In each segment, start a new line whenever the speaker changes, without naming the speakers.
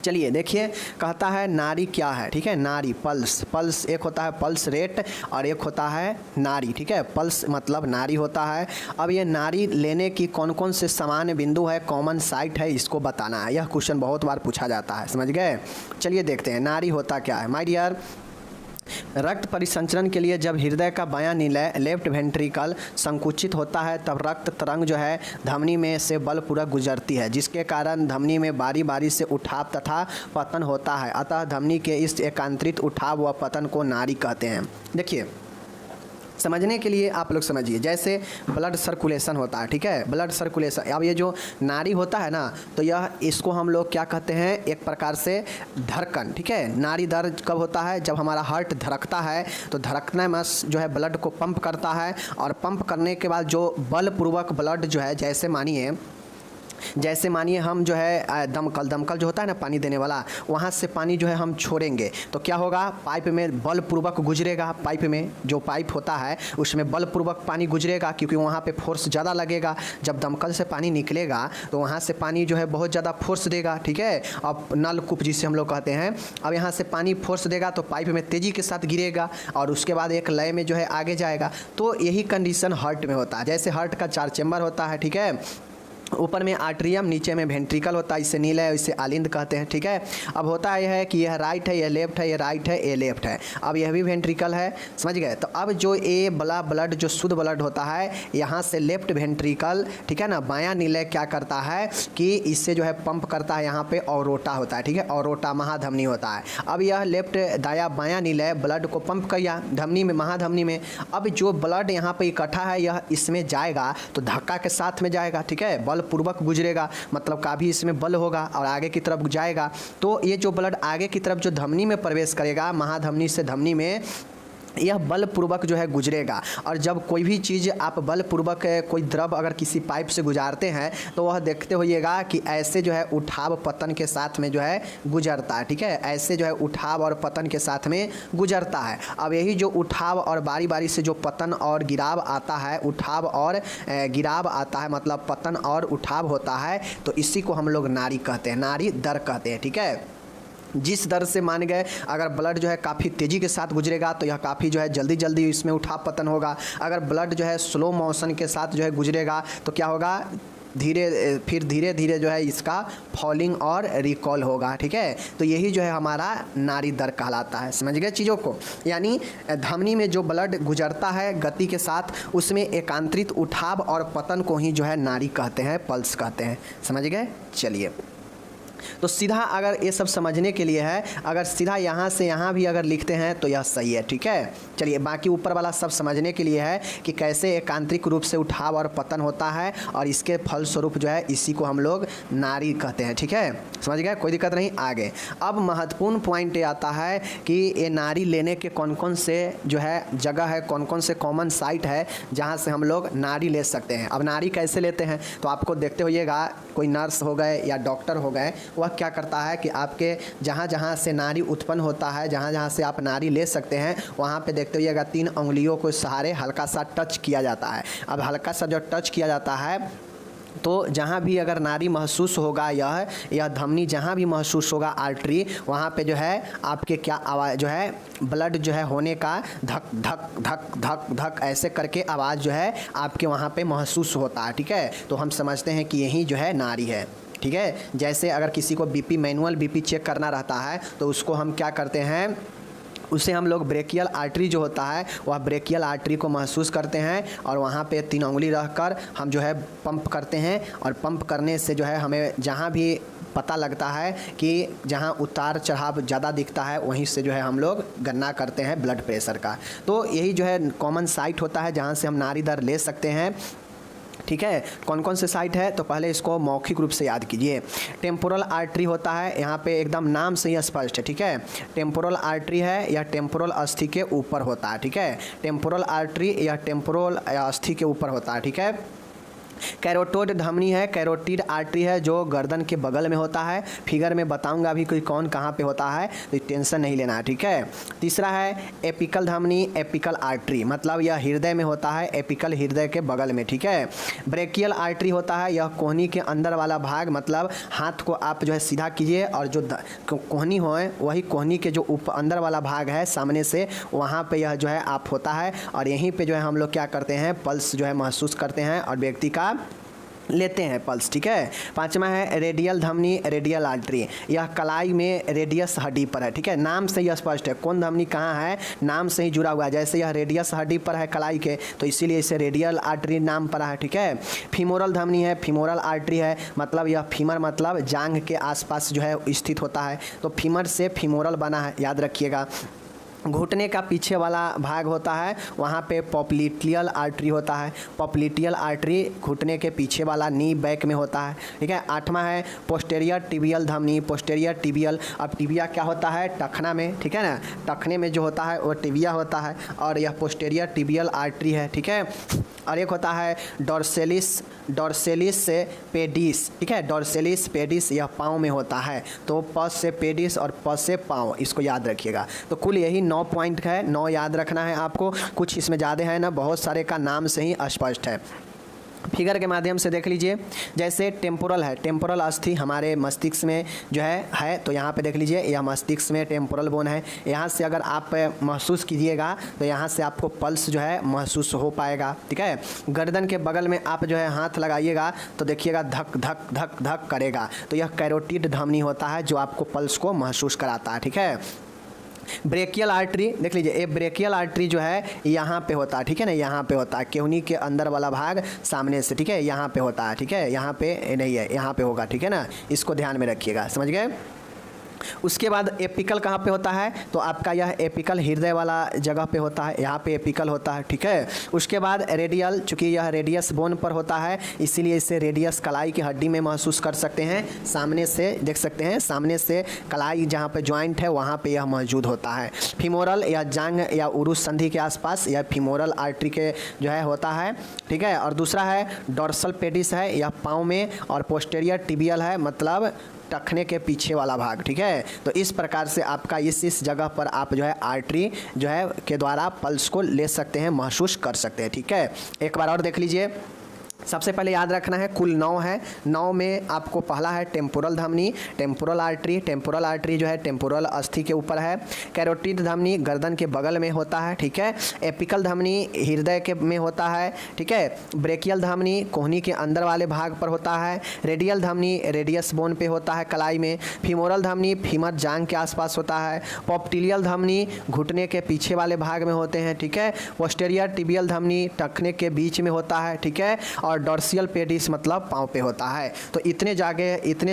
चलिए देखिए, कहता है नाड़ी क्या है। ठीक है, नाड़ी पल्स, पल्स एक होता है पल्स रेट और एक होता है नाड़ी। ठीक है, पल्स मतलब नाड़ी होता है। अब ये नाड़ी लेने की कौन कौन से सामान्य बिंदु है, कॉमन साइट है, इसको बताना है। यह क्वेश्चन बहुत बार पूछा जाता है, समझ गए। चलिए देखते हैं नाड़ी होता क्या है। माय डियर, रक्त परिसंचरण के लिए जब हृदय का बायां निलय लेफ्ट वेंट्रिकल संकुचित होता है तब रक्त तरंग जो है धमनी में से बलपूर्वक गुजरती है, जिसके कारण धमनी में बारी बारी से उठाव तथा पतन होता है। अतः धमनी के इस एकांतरित उठाव व पतन को नाड़ी कहते हैं। देखिए, समझने के लिए आप लोग समझिए, जैसे ब्लड सर्कुलेशन होता है। ठीक है, ब्लड सर्कुलेशन। अब ये जो नाड़ी होता है ना, तो यह इसको हम लोग क्या कहते हैं, एक प्रकार से धड़कन। ठीक है, नाड़ी दर्द कब होता है, जब हमारा हार्ट धड़कता है तो धड़कने में जो है ब्लड को पंप करता है, और पंप करने के बाद जो बलपूर्वक ब्लड जो है, जैसे मानिए हम जो है दमकल जो होता है ना पानी देने वाला, वहाँ से पानी जो है हम छोड़ेंगे तो क्या होगा, पाइप में बलपूर्वक गुजरेगा। पाइप में जो पाइप होता है उसमें बलपूर्वक पानी गुजरेगा, क्योंकि वहाँ पे फोर्स ज़्यादा लगेगा। जब दमकल से पानी निकलेगा तो वहाँ से पानी जो है बहुत ज़्यादा फोर्स देगा। ठीक है, अब नलकूप जिसे हम लोग कहते हैं, अब यहाँ से पानी फोर्स देगा तो पाइप में तेज़ी के साथ गिरेगा और उसके बाद एक लय में जो है आगे जाएगा। तो यही कंडीशन हार्ट में होता है। जैसे हार्ट का 4 चैम्बर होता है। ठीक है, ऊपर में आर्ट्रियम, नीचे में वेंट्रिकल होता है, इसे नीला है, इसे आलिंद कहते हैं। ठीक है, अब होता यह है कि यह राइट है, यह लेफ्ट है, यह राइट है, ये लेफ्ट है। अब यह भी वेंट्रिकल है, समझ गए। तो अब जो ये बला ब्लड जो शुद्ध ब्लड होता है, यहाँ से लेफ्ट वेंट्रिकल, ठीक है ना, बायां नीले क्या करता है कि इससे जो है पंप करता है, यहाँ पे औरोटा होता है। ठीक है, औरोटा महाधमनी होता है। अब यह लेफ्ट दाया बायां नीले ब्लड को पंप किया धमनी में, महाधमनी में। अब जो ब्लड यहाँ पे इकट्ठा है यह इसमें जाएगा तो धक्का के साथ में जाएगा। ठीक है, पूर्वक गुजरेगा, मतलब काफ़ी इसमें बल होगा और आगे की तरफ जाएगा। तो ये जो ब्लड आगे की तरफ जो धमनी में प्रवेश करेगा, महाधमनी से धमनी में, यह बलपूर्वक जो है गुजरेगा। और जब कोई भी चीज़ आप बलपूर्वक कोई द्रव अगर किसी पाइप से गुजारते हैं तो वह देखते होइएगा कि ऐसे जो है उठाव पतन के साथ में जो है गुजरता है। ठीक है, ऐसे जो है उठाव और पतन के साथ में गुजरता है। अब यही जो उठाव और बारी बारी से जो पतन और गिराव आता है, उठाव और गिराव आता है, मतलब पतन और उठाव होता है, तो इसी को हम लोग नाड़ी कहते हैं, नाड़ी दर कहते हैं। ठीक है, जिस दर से मान गए अगर ब्लड जो है काफ़ी तेज़ी के साथ गुजरेगा तो यह काफ़ी जो है जल्दी जल्दी इसमें उठाव पतन होगा। अगर ब्लड जो है स्लो मोशन के साथ जो है गुजरेगा तो क्या होगा, फिर धीरे धीरे जो है इसका फॉलिंग और रिकॉल होगा। ठीक है, तो यही जो है हमारा नाड़ी दर कहलाता है। समझ गए चीज़ों को, यानी धमनी में जो ब्लड गुजरता है गति के साथ, उसमें एकांतरित उठाव और पतन को ही जो है नाड़ी कहते हैं, पल्स कहते हैं। समझ गए। चलिए, तो सीधा अगर ये सब समझने के लिए है, अगर सीधा यहाँ से यहाँ भी अगर लिखते हैं तो यह सही है। ठीक है, चलिए बाकी ऊपर वाला सब समझने के लिए है कि कैसे एकांतरिक रूप से उठाव और पतन होता है, और इसके फलस्वरूप जो है इसी को हम लोग नाड़ी कहते हैं। ठीक है, समझ गए, कोई दिक्कत नहीं। आगे अब महत्वपूर्ण पॉइंट ये आता है कि ये नाड़ी लेने के कौन कौन से जो है जगह है, कौन कौन से कॉमन साइट है जहाँ से हम लोग नाड़ी ले सकते हैं। अब नाड़ी कैसे लेते हैं तो आपको देखते होइएगा, कोई नर्स हो गए या डॉक्टर हो गए, वह क्या करता है कि आपके जहाँ जहाँ से नाड़ी उत्पन्न होता है, जहाँ जहाँ से आप नाड़ी ले सकते हैं, वहाँ पे देखते होइएगा 3 उंगलियों को सहारे हल्का सा टच किया जाता है। अब हल्का सा जो टच किया जाता है तो जहाँ भी अगर नाड़ी महसूस होगा, यह धमनी जहाँ भी महसूस होगा आर्टरी, वहाँ पे जो है आपके क्या आवाज़ जो है ब्लड जो है होने का धक धक धक धक धक ऐसे करके आवाज़ जो है आपके वहाँ पे महसूस होता है। ठीक है, तो हम समझते हैं कि यही जो है नाड़ी है। ठीक है, जैसे अगर किसी को बीपी, मैनुअल बीपी चेक करना रहता है तो उसको हम क्या करते हैं, उसे हम लोग ब्रेकियल आर्टरी जो होता है वह ब्रेकियल आर्टरी को महसूस करते हैं, और वहाँ पे 3 उंगली रखकर हम जो है पंप करते हैं, और पंप करने से जो है हमें जहाँ भी पता लगता है कि जहाँ उतार चढ़ाव ज़्यादा दिखता है वहीं से जो है हम लोग गणना करते हैं ब्लड प्रेशर का। तो यही जो है कॉमन साइट होता है जहाँ से हम नाड़ी दर ले सकते हैं। ठीक है, कौन कौन से साइट है तो पहले इसको मौखिक रूप से याद कीजिए। टेम्पोरल आर्टरी होता है, यहाँ पे एकदम नाम से ही स्पष्ट है। ठीक है, टेम्पोरल आर्टरी है, यह टेम्पोरल अस्थि के ऊपर होता है। ठीक है, टेम्पोरल आर्टरी या टेम्पोरल अस्थि के ऊपर होता है। ठीक है, कैरोटिड धमनी है, कैरोटिड आर्टरी है जो गर्दन के बगल में होता है। फिगर में बताऊंगा अभी कोई कौन कहाँ पे होता है, तो टेंशन नहीं लेना है, ठीक है। तीसरा है एपिकल धमनी, एपिकल आर्टरी, मतलब यह हृदय में होता है, एपिकल हृदय के बगल में, ठीक है। ब्रेकियल आर्टरी होता है, यह कोहनी के अंदर वाला भाग, मतलब हाथ को आप जो है सीधा कीजिए और जो कोहनी हो वही कोहनी के जो अंदर वाला भाग है सामने से, वहाँ पे यह जो है आप होता है, और यहीं पे जो है हम लोग क्या करते हैं, पल्स जो है महसूस करते हैं और व्यक्ति का लेते हैं पल्स, ठीक है। पांचवा है रेडियल धमनी, रेडियल आर्टरी, यह कलाई में रेडियस हड्डी पर है, ठीक है। नाम से यह स्पष्ट है कौन धमनी कहाँ है, नाम से ही जुड़ा हुआ है। जैसे यह रेडियस हड्डी पर है कलाई के, तो इसीलिए इसे रेडियल आर्टरी नाम पड़ा है, ठीक है। फीमोरल धमनी है, फीमोरल आर्टरी है, मतलब यह फीमर मतलब जांघ के आसपास जो है स्थित होता है, तो फीमर से फीमोरल बना है, याद रखिएगा। घुटने का पीछे वाला भाग होता है, वहाँ पे पॉप्लिटियल आर्टरी होता है, पॉप्लिटियल आर्टरी घुटने के पीछे वाला नी बैक में होता है, ठीक है। आठवां है पोस्टेरियर टिबियल धमनी, पोस्टेरियर टिबियल, अब टिबिया क्या होता है, टखना में, ठीक है ना, टखने में जो होता है वो टिबिया होता है, और यह पोस्टेरियर टिबियल आर्टरी है, ठीक है। और एक होता है डॉर्सेलिस, डॉर्सेलिस से पेडिस, ठीक है, डॉर्सेलिस पेडिस, यह पाँव में होता है, तो प से पेडिस और प से पाँव, इसको याद रखिएगा। तो कुल यही 9 पॉइंट है, 9 याद रखना है आपको, कुछ इसमें ज़्यादा है ना, बहुत सारे का नाम से ही स्पष्ट है। फिगर के माध्यम से देख लीजिए, जैसे टेम्पोरल है, टेम्पोरल अस्थि हमारे मस्तिष्क में जो है, तो यहाँ पे देख लीजिए यह मस्तिष्क में टेम्पोरल बोन है, यहाँ से अगर आप महसूस कीजिएगा तो यहाँ से आपको पल्स जो है महसूस हो पाएगा, ठीक है। गर्दन के बगल में आप जो है हाथ लगाइएगा तो देखिएगा धक धक धक धक करेगा, तो यह कैरोटिड धमनी होता है जो आपको पल्स को महसूस कराता है, ठीक है। ब्रेकियल आर्टरी देख लीजिए, ये ब्रेकियल आर्टरी जो है यहाँ पे होता है, ठीक है ना, यहाँ पे होता है, केहनी के अंदर वाला भाग सामने से, ठीक है, यहाँ पे होता है, ठीक है, यहाँ पे नहीं है, यहाँ पे होगा, ठीक है ना, इसको ध्यान में रखिएगा, समझ गए। उसके बाद एपिकल कहाँ पे होता है, तो आपका यह एपिकल हृदय वाला जगह पे होता है, यहाँ पे एपिकल होता है, ठीक है। उसके बाद रेडियल, चूँकि यह रेडियस बोन पर होता है इसीलिए इसे रेडियस कलाई की हड्डी में महसूस कर सकते हैं, सामने से देख सकते हैं, सामने से कलाई जहाँ पे जॉइंट है वहाँ पे यह मौजूद होता है। फीमोरल या जांघ या उरुस संधि के आसपास यह फीमोरल आर्टरी के जो है होता है, ठीक है। और दूसरा है डॉर्सल पेडिस है, यह पाँव में, और पोस्टेरियर टिबियल है, मतलब टखने के पीछे वाला भाग, ठीक है। तो इस प्रकार से आपका इस जगह पर आप जो है आर्टरी जो है के द्वारा पल्स को ले सकते हैं, महसूस कर सकते हैं, ठीक है। एक बार और देख लीजिए, सबसे पहले याद रखना है कुल 9 है, 9 में आपको पहला है टेम्पोरल धमनी, टेम्पोरल आर्टरी, टेम्पोरल आर्टरी जो है टेम्पोरल अस्थि के ऊपर है। कैरोटिड धमनी गर्दन के बगल में होता है, ठीक है। एपिकल धमनी हृदय के में होता है, ठीक है। ब्रेकियल धमनी कोहनी के अंदर वाले भाग पर होता है। रेडियल धमनी रेडियस बोन पे होता है कलाई में। फीमोरल धमनी फीमर जांघ के आसपास होता है। पॉप्टिलियल धमनी घुटने के पीछे वाले भाग में होते हैं, ठीक है। पोस्टेरियर टिबियल धमनी टखने के बीच में होता है, ठीक है। और डॉर्सियल पेडिस मतलब पाँव पे होता है। तो इतने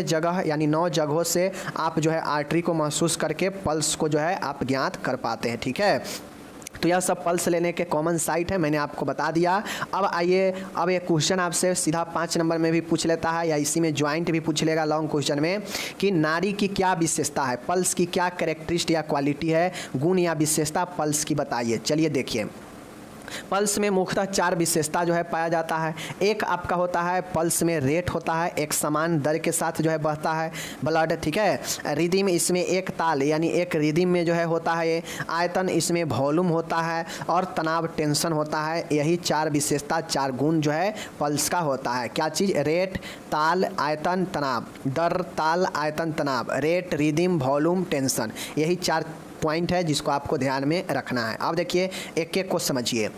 जगह यानी 9 जगहों से आप जो है आर्टरी को महसूस करके पल्स को जो है आप ज्ञात कर पाते हैं, ठीक है। तो यह सब पल्स लेने के कॉमन साइट है, मैंने आपको बता दिया। अब आइए, अब ये क्वेश्चन आपसे सीधा 5 नंबर में भी पूछ लेता है या इसी में ज्वाइंट भी पूछ लेगा लॉन्ग क्वेश्चन में, कि नाड़ी की क्या विशेषता है, पल्स की क्या कैरेक्टरिस्टिक या क्वालिटी है, गुण या विशेषता पल्स की बताइए। चलिए देखिए, पल्स में मुख्यतः 4 विशेषता जो है पाया जाता है। एक आपका होता है पल्स में रेट होता है, एक समान दर के साथ जो है बहता है ब्लड, ठीक है। रिदिम इसमें एक ताल यानी एक रिदिम में जो है होता है ये। आयतन इसमें वॉल्यूम होता है और तनाव टेंशन होता है। यही 4 विशेषता 4 गुण जो है पल्स का होता है। क्या चीज़, रेट, ताल, आयतन, तनाव, दर, ताल, आयतन, तनाव, रेट, रिदिम, वॉल्यूम, टेंशन, यही 4 पॉइंट है जिसको आपको ध्यान में रखना है। अब देखिए एक एक को समझिए।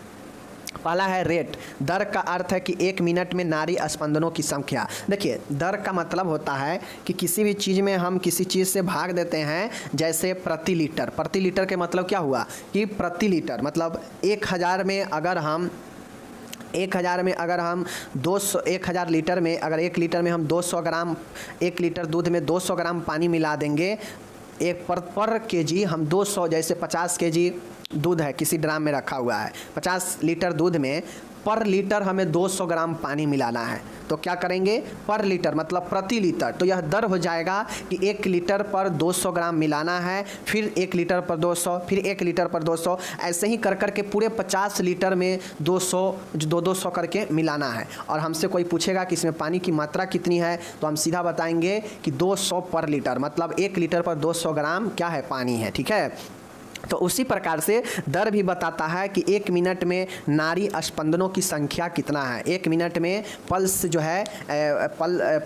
पहला है रेट, दर का अर्थ है कि 1 मिनट में नाड़ी स्पंदनों की संख्या। देखिए दर का मतलब होता है कि किसी भी चीज़ में हम किसी चीज़ से भाग देते हैं, जैसे प्रति लीटर। प्रति लीटर के मतलब क्या हुआ कि प्रति लीटर मतलब 1000 में अगर हम 1000 में अगर हम 1000 लीटर में अगर 1 लीटर में हम 200 ग्राम 1 लीटर दूध में 200 ग्राम पानी मिला देंगे, एक पर केजी हम 200 जैसे 50 केजी दूध है किसी ड्राम में रखा हुआ है, 50 लीटर दूध में पर लीटर हमें 200 ग्राम पानी मिलाना है। तो क्या करेंगे, पर लीटर मतलब प्रति लीटर, तो यह दर हो जाएगा कि 1 लीटर पर 200 ग्राम मिलाना है, फिर 1 लीटर पर 200, फिर 1 लीटर पर 200, ऐसे ही कर करके पूरे 50 लीटर में 200 करके मिलाना है। और हमसे कोई पूछेगा कि इसमें पानी की मात्रा कितनी है, तो हम सीधा बताएंगे कि 200 पर लीटर, मतलब 1 लीटर पर 200 ग्राम क्या है, पानी है। ठीक है, तो उसी प्रकार से दर भी बताता है कि 1 मिनट में नाड़ी स्पंदनों की संख्या कितना है, 1 मिनट में पल्स जो है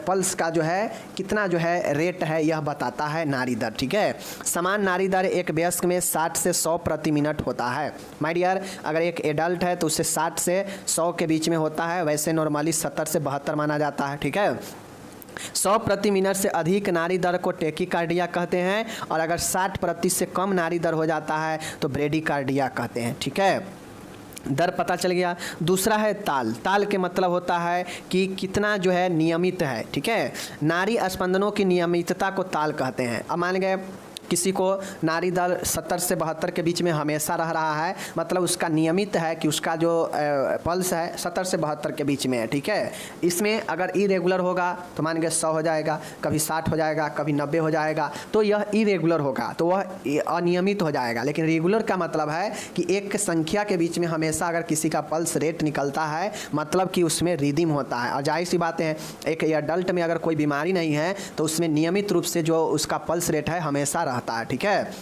पल्स का जो है कितना जो है रेट है, यह बताता है नाड़ी दर। ठीक है, समान नाड़ी दर एक वयस्क में 60 से 100 प्रति मिनट होता है। माय डियर, अगर एक एडल्ट है तो उससे 60 से 100 के बीच में होता है, वैसे नॉर्मली 70 से 72 माना जाता है। ठीक है, 100 प्रति मिनट से अधिक नाड़ी दर को टेकीकार्डिया कहते हैं, और अगर 60 प्रति से कम नाड़ी दर हो जाता है तो ब्रेडीकार्डिया कहते हैं। ठीक है, दर पता चल गया। दूसरा है ताल। ताल के मतलब होता है कि कितना जो है नियमित है। ठीक है, नाड़ी स्पंदनों की नियमितता को ताल कहते हैं। अब मान गए किसी को नाड़ी दर 70 से 72 के बीच में हमेशा रह रहा है, मतलब उसका नियमित है कि उसका जो पल्स है 70 से 72 के बीच में है। ठीक है, इसमें अगर इरेगुलर होगा तो मान के 100 हो जाएगा, कभी 60 हो जाएगा, कभी 90 हो जाएगा, तो यह इरेगुलर होगा, तो वह अनियमित हो जाएगा। लेकिन रेगुलर का मतलब है कि एक संख्या के बीच में हमेशा अगर किसी का पल्स रेट निकलता है, मतलब कि उसमें रिदिम होता है। और जाहिर सी बातें हैं, एक एडल्ट में अगर कोई बीमारी नहीं है तो उसमें नियमित रूप से जो उसका पल्स रेट है हमेशा रहता है। ठीक है,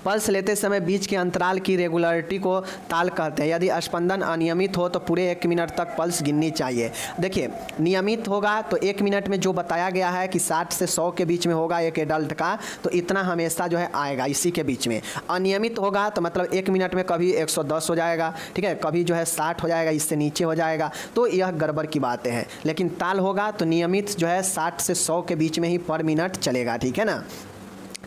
पल्स लेते समय बीच के अंतराल की रेगुलरिटी को ताल कहते हैं। यदि स्पंदन अनियमित हो तो पूरे 1 मिनट तक पल्स गिननी चाहिए। देखिए, नियमित होगा तो 1 मिनट में जो बताया गया है कि 60 से 100 के बीच में होगा एक एडल्ट का, तो इतना हमेशा जो है आएगा इसी के बीच में। अनियमित होगा तो मतलब 1 मिनट में कभी 110 हो जाएगा, ठीक है, कभी जो है 60 हो जाएगा, इससे नीचे हो जाएगा, तो यह गड़बड़ की बातें हैं। लेकिन ताल होगा तो नियमित जो है 60 से 100 के बीच में ही पर मिनट चलेगा। ठीक है ना।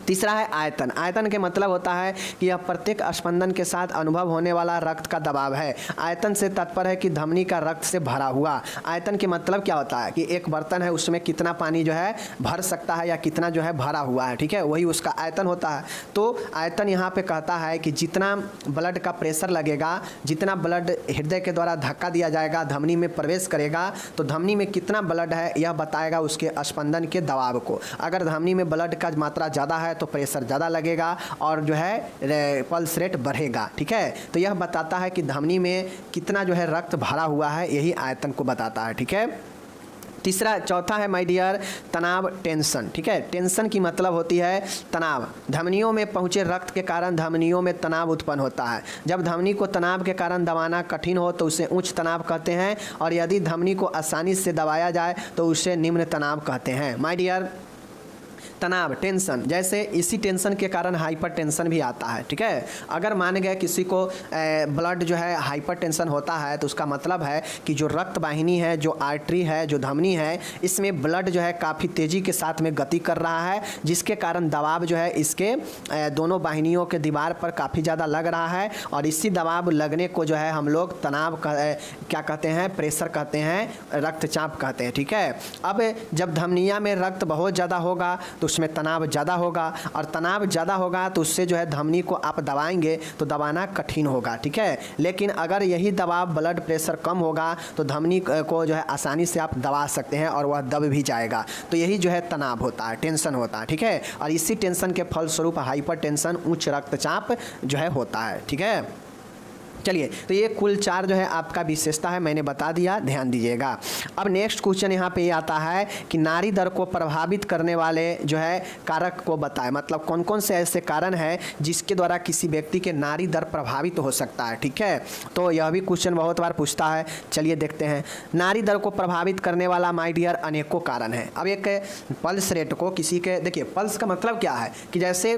तीसरा है आयतन। आयतन के मतलब होता है कि यह प्रत्येक स्पंदन के साथ अनुभव होने वाला रक्त का दबाव है। आयतन से तात्पर्य है कि धमनी का रक्त से भरा हुआ। आयतन के मतलब क्या होता है कि एक बर्तन है, उसमें कितना पानी जो है भर सकता है या कितना जो है भरा हुआ है। ठीक है, वही उसका आयतन होता है। तो आयतन यहाँ पे कहता है कि जितना ब्लड का प्रेशर लगेगा, जितना ब्लड हृदय के द्वारा धक्का दिया जाएगा, धमनी में प्रवेश करेगा, तो धमनी में कितना ब्लड है यह बताएगा उसके स्पंदन के दबाव को। अगर धमनी में ब्लड का मात्रा ज़्यादा है तो प्रेशर ज़्यादा लगेगा और जो है पल्स रेट बढ़ेगा। ठीक है, तो यह बताता है कि धमनी में कितना जो है रक्त भरा हुआ है, यही आयतन को बताता है। ठीक है, चौथा है माय डियर तनाव, टेंशन। ठीक है, टेंशन की मतलब होती है तनाव। धमनियों में पहुँचे रक्त के कारण धमनियों में तनाव उत्पन्न होता है। जब धमनी को तनाव के कारण दबाना कठिन हो तो उसे उच्च तनाव कहते हैं, और यदि धमनी को आसानी से दबाया जाए तो उसे निम्न तनाव कहते हैं। माय डियर, तनाव, टेंशन, जैसे इसी टेंशन के कारण हाइपर टेंशन भी आता है। ठीक है, अगर मान गए किसी को ब्लड जो है हाइपर टेंशन होता है तो उसका मतलब है कि जो रक्त वाहिनी है, जो आर्टरी है, जो धमनी है, इसमें ब्लड जो है काफ़ी तेज़ी के साथ में गति कर रहा है, जिसके कारण दबाव जो है इसके दोनों वाहिनियों के दीवार पर काफ़ी ज़्यादा लग रहा है, और इसी दबाव लगने को जो है हम लोग तनाव क्या कहते हैं, प्रेशर कहते हैं, रक्तचाप कहते हैं। ठीक है, अब जब धमनिया में रक्त बहुत ज़्यादा होगा तो उसमें तनाव ज़्यादा होगा, और तनाव ज़्यादा होगा तो उससे जो है धमनी को आप दबाएंगे तो दबाना कठिन होगा। ठीक है, लेकिन अगर यही दबाव ब्लड प्रेशर कम होगा तो धमनी को जो है आसानी से आप दबा सकते हैं और वह दब भी जाएगा। तो यही जो है तनाव होता है, टेंशन होता है। ठीक है, और इसी टेंशन के फलस्वरूप हाइपर टेंशन, उच्च रक्तचाप जो है होता है। ठीक है, चलिए, तो ये कुल 4 जो है आपका विशेषता है, मैंने बता दिया, ध्यान दीजिएगा। अब नेक्स्ट क्वेश्चन यहाँ पे आता है कि नाड़ी दर को प्रभावित करने वाले जो है कारक को बताएं, मतलब कौन कौन से ऐसे कारण हैं जिसके द्वारा किसी व्यक्ति के नाड़ी दर प्रभावित हो सकता है। ठीक है, तो यह भी क्वेश्चन बहुत बार पूछता है। चलिए देखते हैं। नाड़ी दर को प्रभावित करने वाला माय डियर अनेकों कारण है। अब एक पल्स रेट को किसी के, देखिए पल्स का मतलब क्या है कि जैसे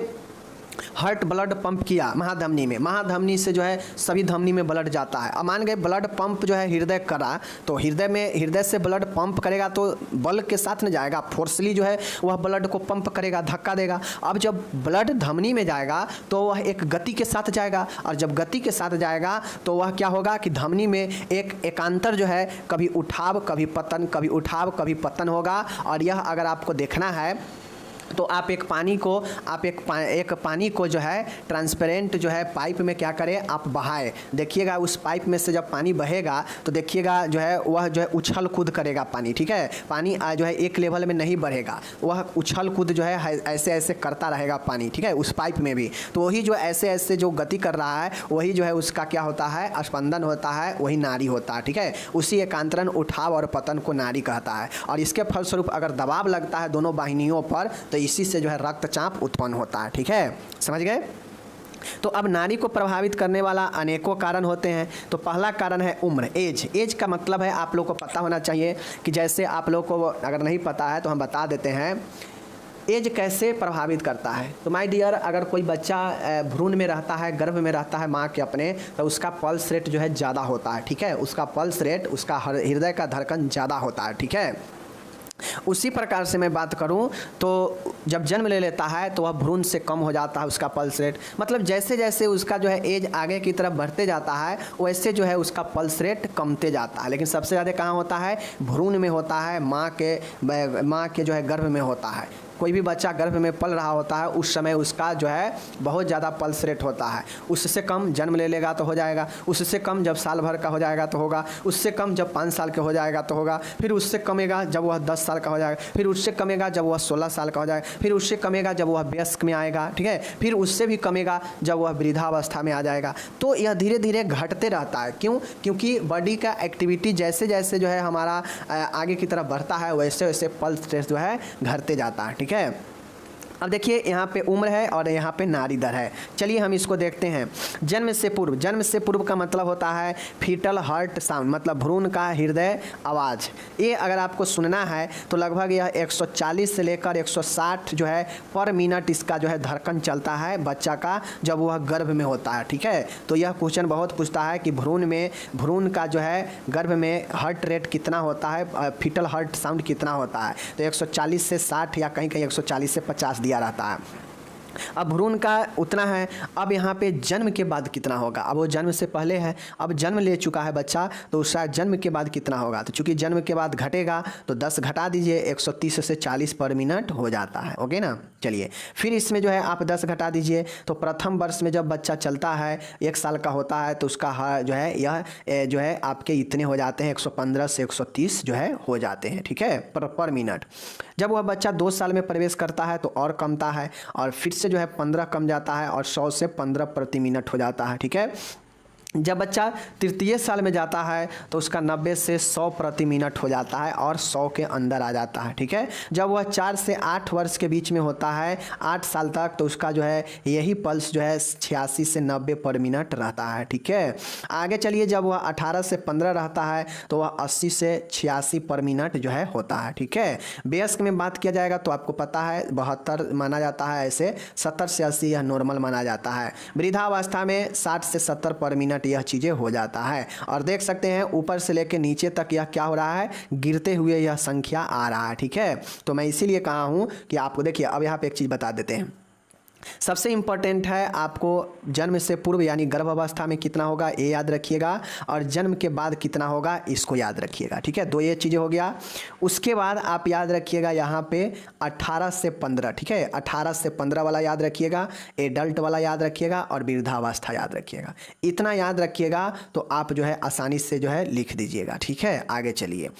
हार्ट ब्लड पंप किया महाधमनी में, महाधमनी से जो है सभी धमनी में ब्लड जाता है। अब मान गए ब्लड पंप जो है हृदय करा, तो हृदय से ब्लड पंप करेगा तो बल के साथ न जाएगा, फोर्सली जो है वह ब्लड को पंप करेगा, धक्का देगा। अब जब ब्लड धमनी में जाएगा तो वह एक गति के साथ जाएगा, और जब गति के साथ जाएगा तो वह क्या होगा कि धमनी में एक एकांतर जो है कभी उठाव कभी पतन, कभी उठाव कभी पतन होगा। और यह अगर आपको देखना है तो आप एक पानी को जो है ट्रांसपेरेंट जो है पाइप में क्या करें, आप बहाएं। देखिएगा उस पाइप में से जब पानी बहेगा तो देखिएगा जो है वह जो है उछल कूद करेगा पानी, ठीक है। पानी जो है एक लेवल में नहीं बढ़ेगा, वह उछल कूद जो है ऐसे ऐसे करता रहेगा पानी, ठीक है, उस पाइप में भी। तो वही जो ऐसे ऐसे जो गति कर रहा है वही जो है उसका क्या होता है, स्पंदन होता है, वही नाड़ी होता है, ठीक है। उसी एकांतरण, उठाव और पतन को नाड़ी कहता है। और इसके फलस्वरूप अगर दबाव लगता है दोनों वाहिनियों पर तो इसी से जो है रक्तचाप उत्पन्न होता है, ठीक है, समझ गए। तो अब नाड़ी को प्रभावित करने वाला अनेकों कारण होते हैं। तो पहला कारण है उम्र, एज। एज का मतलब है आप लोग को पता होना चाहिए कि जैसे आप लोग को अगर नहीं पता है तो हम बता देते हैं एज कैसे प्रभावित करता है। तो माय डियर, अगर कोई बच्चा भ्रूण में रहता है, गर्भ में रहता है माँ के अपने, तो उसका पल्स रेट जो है ज़्यादा होता है, ठीक है। उसका पल्स रेट, उसका हृदय का धड़कन ज़्यादा होता है, ठीक है। उसी प्रकार से मैं बात करूं तो जब जन्म ले लेता है तो वह भ्रूण से कम हो जाता है उसका पल्स रेट। मतलब जैसे जैसे उसका जो है एज आगे की तरफ बढ़ते जाता है वैसे जो है उसका पल्स रेट कमते जाता है। लेकिन सबसे ज़्यादा कहाँ होता है, भ्रूण में होता है, माँ के जो है गर्भ में होता है। कोई भी बच्चा गर्भ में पल रहा होता है उस समय उसका जो है बहुत ज़्यादा पल्स रेट होता है। उससे कम जन्म ले लेगा तो हो जाएगा, उससे कम जब साल भर का हो जाएगा तो होगा, उससे कम जब 5 साल के हो जाएगा तो होगा, फिर उससे कमेगा जब वह 10 साल का हो जाएगा, फिर उससे कमेगा जब वह 16 साल का हो जाएगा, फिर उससे कमेगा जब वह वयस्क में आएगा, ठीक है, फिर उससे भी कमेगा जब वह वृद्धावस्था में आ जाएगा। तो यह धीरे धीरे घटते रहता है। क्यों? क्योंकि बॉडी का एक्टिविटी जैसे जैसे जो है हमारा आगे की तरफ बढ़ता है वैसे वैसे पल्स रेट जो है घटते जाता है, ठीक है। अब देखिए यहाँ पे उम्र है और यहाँ पे नाड़ी दर है। चलिए हम इसको देखते हैं। जन्म से पूर्व, जन्म से पूर्व का मतलब होता है फीटल हार्ट साउंड, मतलब भ्रूण का हृदय आवाज़। ये अगर आपको सुनना है तो लगभग यह 140 से लेकर 160 जो है पर मिनट इसका जो है धड़कन चलता है बच्चा का जब वह गर्भ में होता है, ठीक है। तो यह क्वेश्चन बहुत पूछता है कि भ्रूण का जो है गर्भ में हार्ट रेट कितना होता है, फीटल हार्ट साउंड कितना होता है। तो 140 से 60 या कहीं कहीं 140 से 50 दिया रहता है। अब भ्रूण का उतना है। अब यहाँ पे जन्म के बाद कितना होगा, अब वो जन्म से पहले है, अब जन्म ले चुका है बच्चा तो उसका जन्म के बाद कितना होगा। तो चूंकि जन्म के बाद घटेगा तो 10 घटा दीजिए, 130 से 40 पर मिनट हो जाता है, ओके ना। चलिए फिर इसमें जो है आप 10 घटा दीजिए। तो प्रथम वर्ष में जब बच्चा चलता है 1 साल का होता है तो उसका जो है यह जो है आपके इतने हो जाते हैं 115 से 130 जो है हो जाते हैं, ठीक है, पर मिनट। जब वह बच्चा 2 साल में प्रवेश करता है तो और कमता है और फिर से जो है 15 कम जाता है और 100 से 15 प्रति मिनट हो जाता है, ठीक है। जब बच्चा तृतीय साल में जाता है तो उसका 90 से 100 प्रति मिनट हो जाता है और 100 के अंदर आ जाता है, ठीक है। जब वह 4 से 8 वर्ष के बीच में होता है, 8 साल तक, तो उसका जो है यही पल्स जो है 86 से 90 पर मिनट रहता है, ठीक है। आगे चलिए, जब वह 18 से 15 रहता है तो वह 80 से 86 पर मिनट जो है होता है, ठीक है। वयस्क में बात किया जाएगा तो आपको पता है 72 माना जाता है, ऐसे 70 से 80 यह नॉर्मल माना जाता है। वृद्धावस्था में 60 से 70 पर मिनट यह चीज़ें हो जाता है। और देख सकते हैं ऊपर से लेकर नीचे तक यह क्या हो रहा है, गिरते हुए यह संख्या आ रहा है, ठीक है। तो मैं इसीलिए कहा हूं कि आपको देखिए, अब यहाँ पे एक चीज़ बता देते हैं। सबसे इम्पॉर्टेंट है आपको जन्म से पूर्व यानी गर्भावस्था में कितना होगा ये याद रखिएगा, और जन्म के बाद कितना होगा इसको याद रखिएगा, ठीक है। 2 ये चीज़ें हो गया। उसके बाद आप याद रखिएगा यहाँ पे 18 से 15, ठीक है, 18 से 15 वाला याद रखिएगा, एडल्ट वाला याद रखिएगा और वृद्धावस्था याद रखिएगा। इतना याद रखिएगा तो आप जो है आसानी से जो है लिख दीजिएगा, ठीक है। आगे चलिए,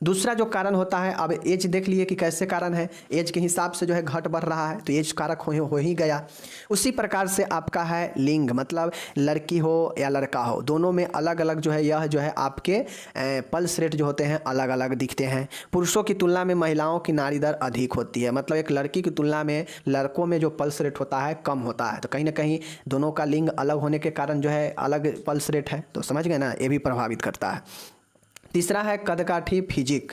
दूसरा जो कारण होता है, अब एज देख लिए कि कैसे कारण है, एज के हिसाब से जो है घट बढ़ रहा है तो एज कारक हो ही गया। उसी प्रकार से आपका है लिंग, मतलब लड़की हो या लड़का हो, दोनों में अलग अलग जो है यह जो है आपके पल्स रेट जो होते हैं अलग अलग दिखते हैं। पुरुषों की तुलना में महिलाओं की नाड़ी दर अधिक होती है, मतलब एक लड़की की तुलना में लड़कों में जो पल्स रेट होता है कम होता है। तो कहीं ना कहीं दोनों का लिंग अलग होने के कारण जो है अलग पल्स रेट है, तो समझ गए ना, ये भी प्रभावित करता है। तीसरा है कदकाठी फिजिक।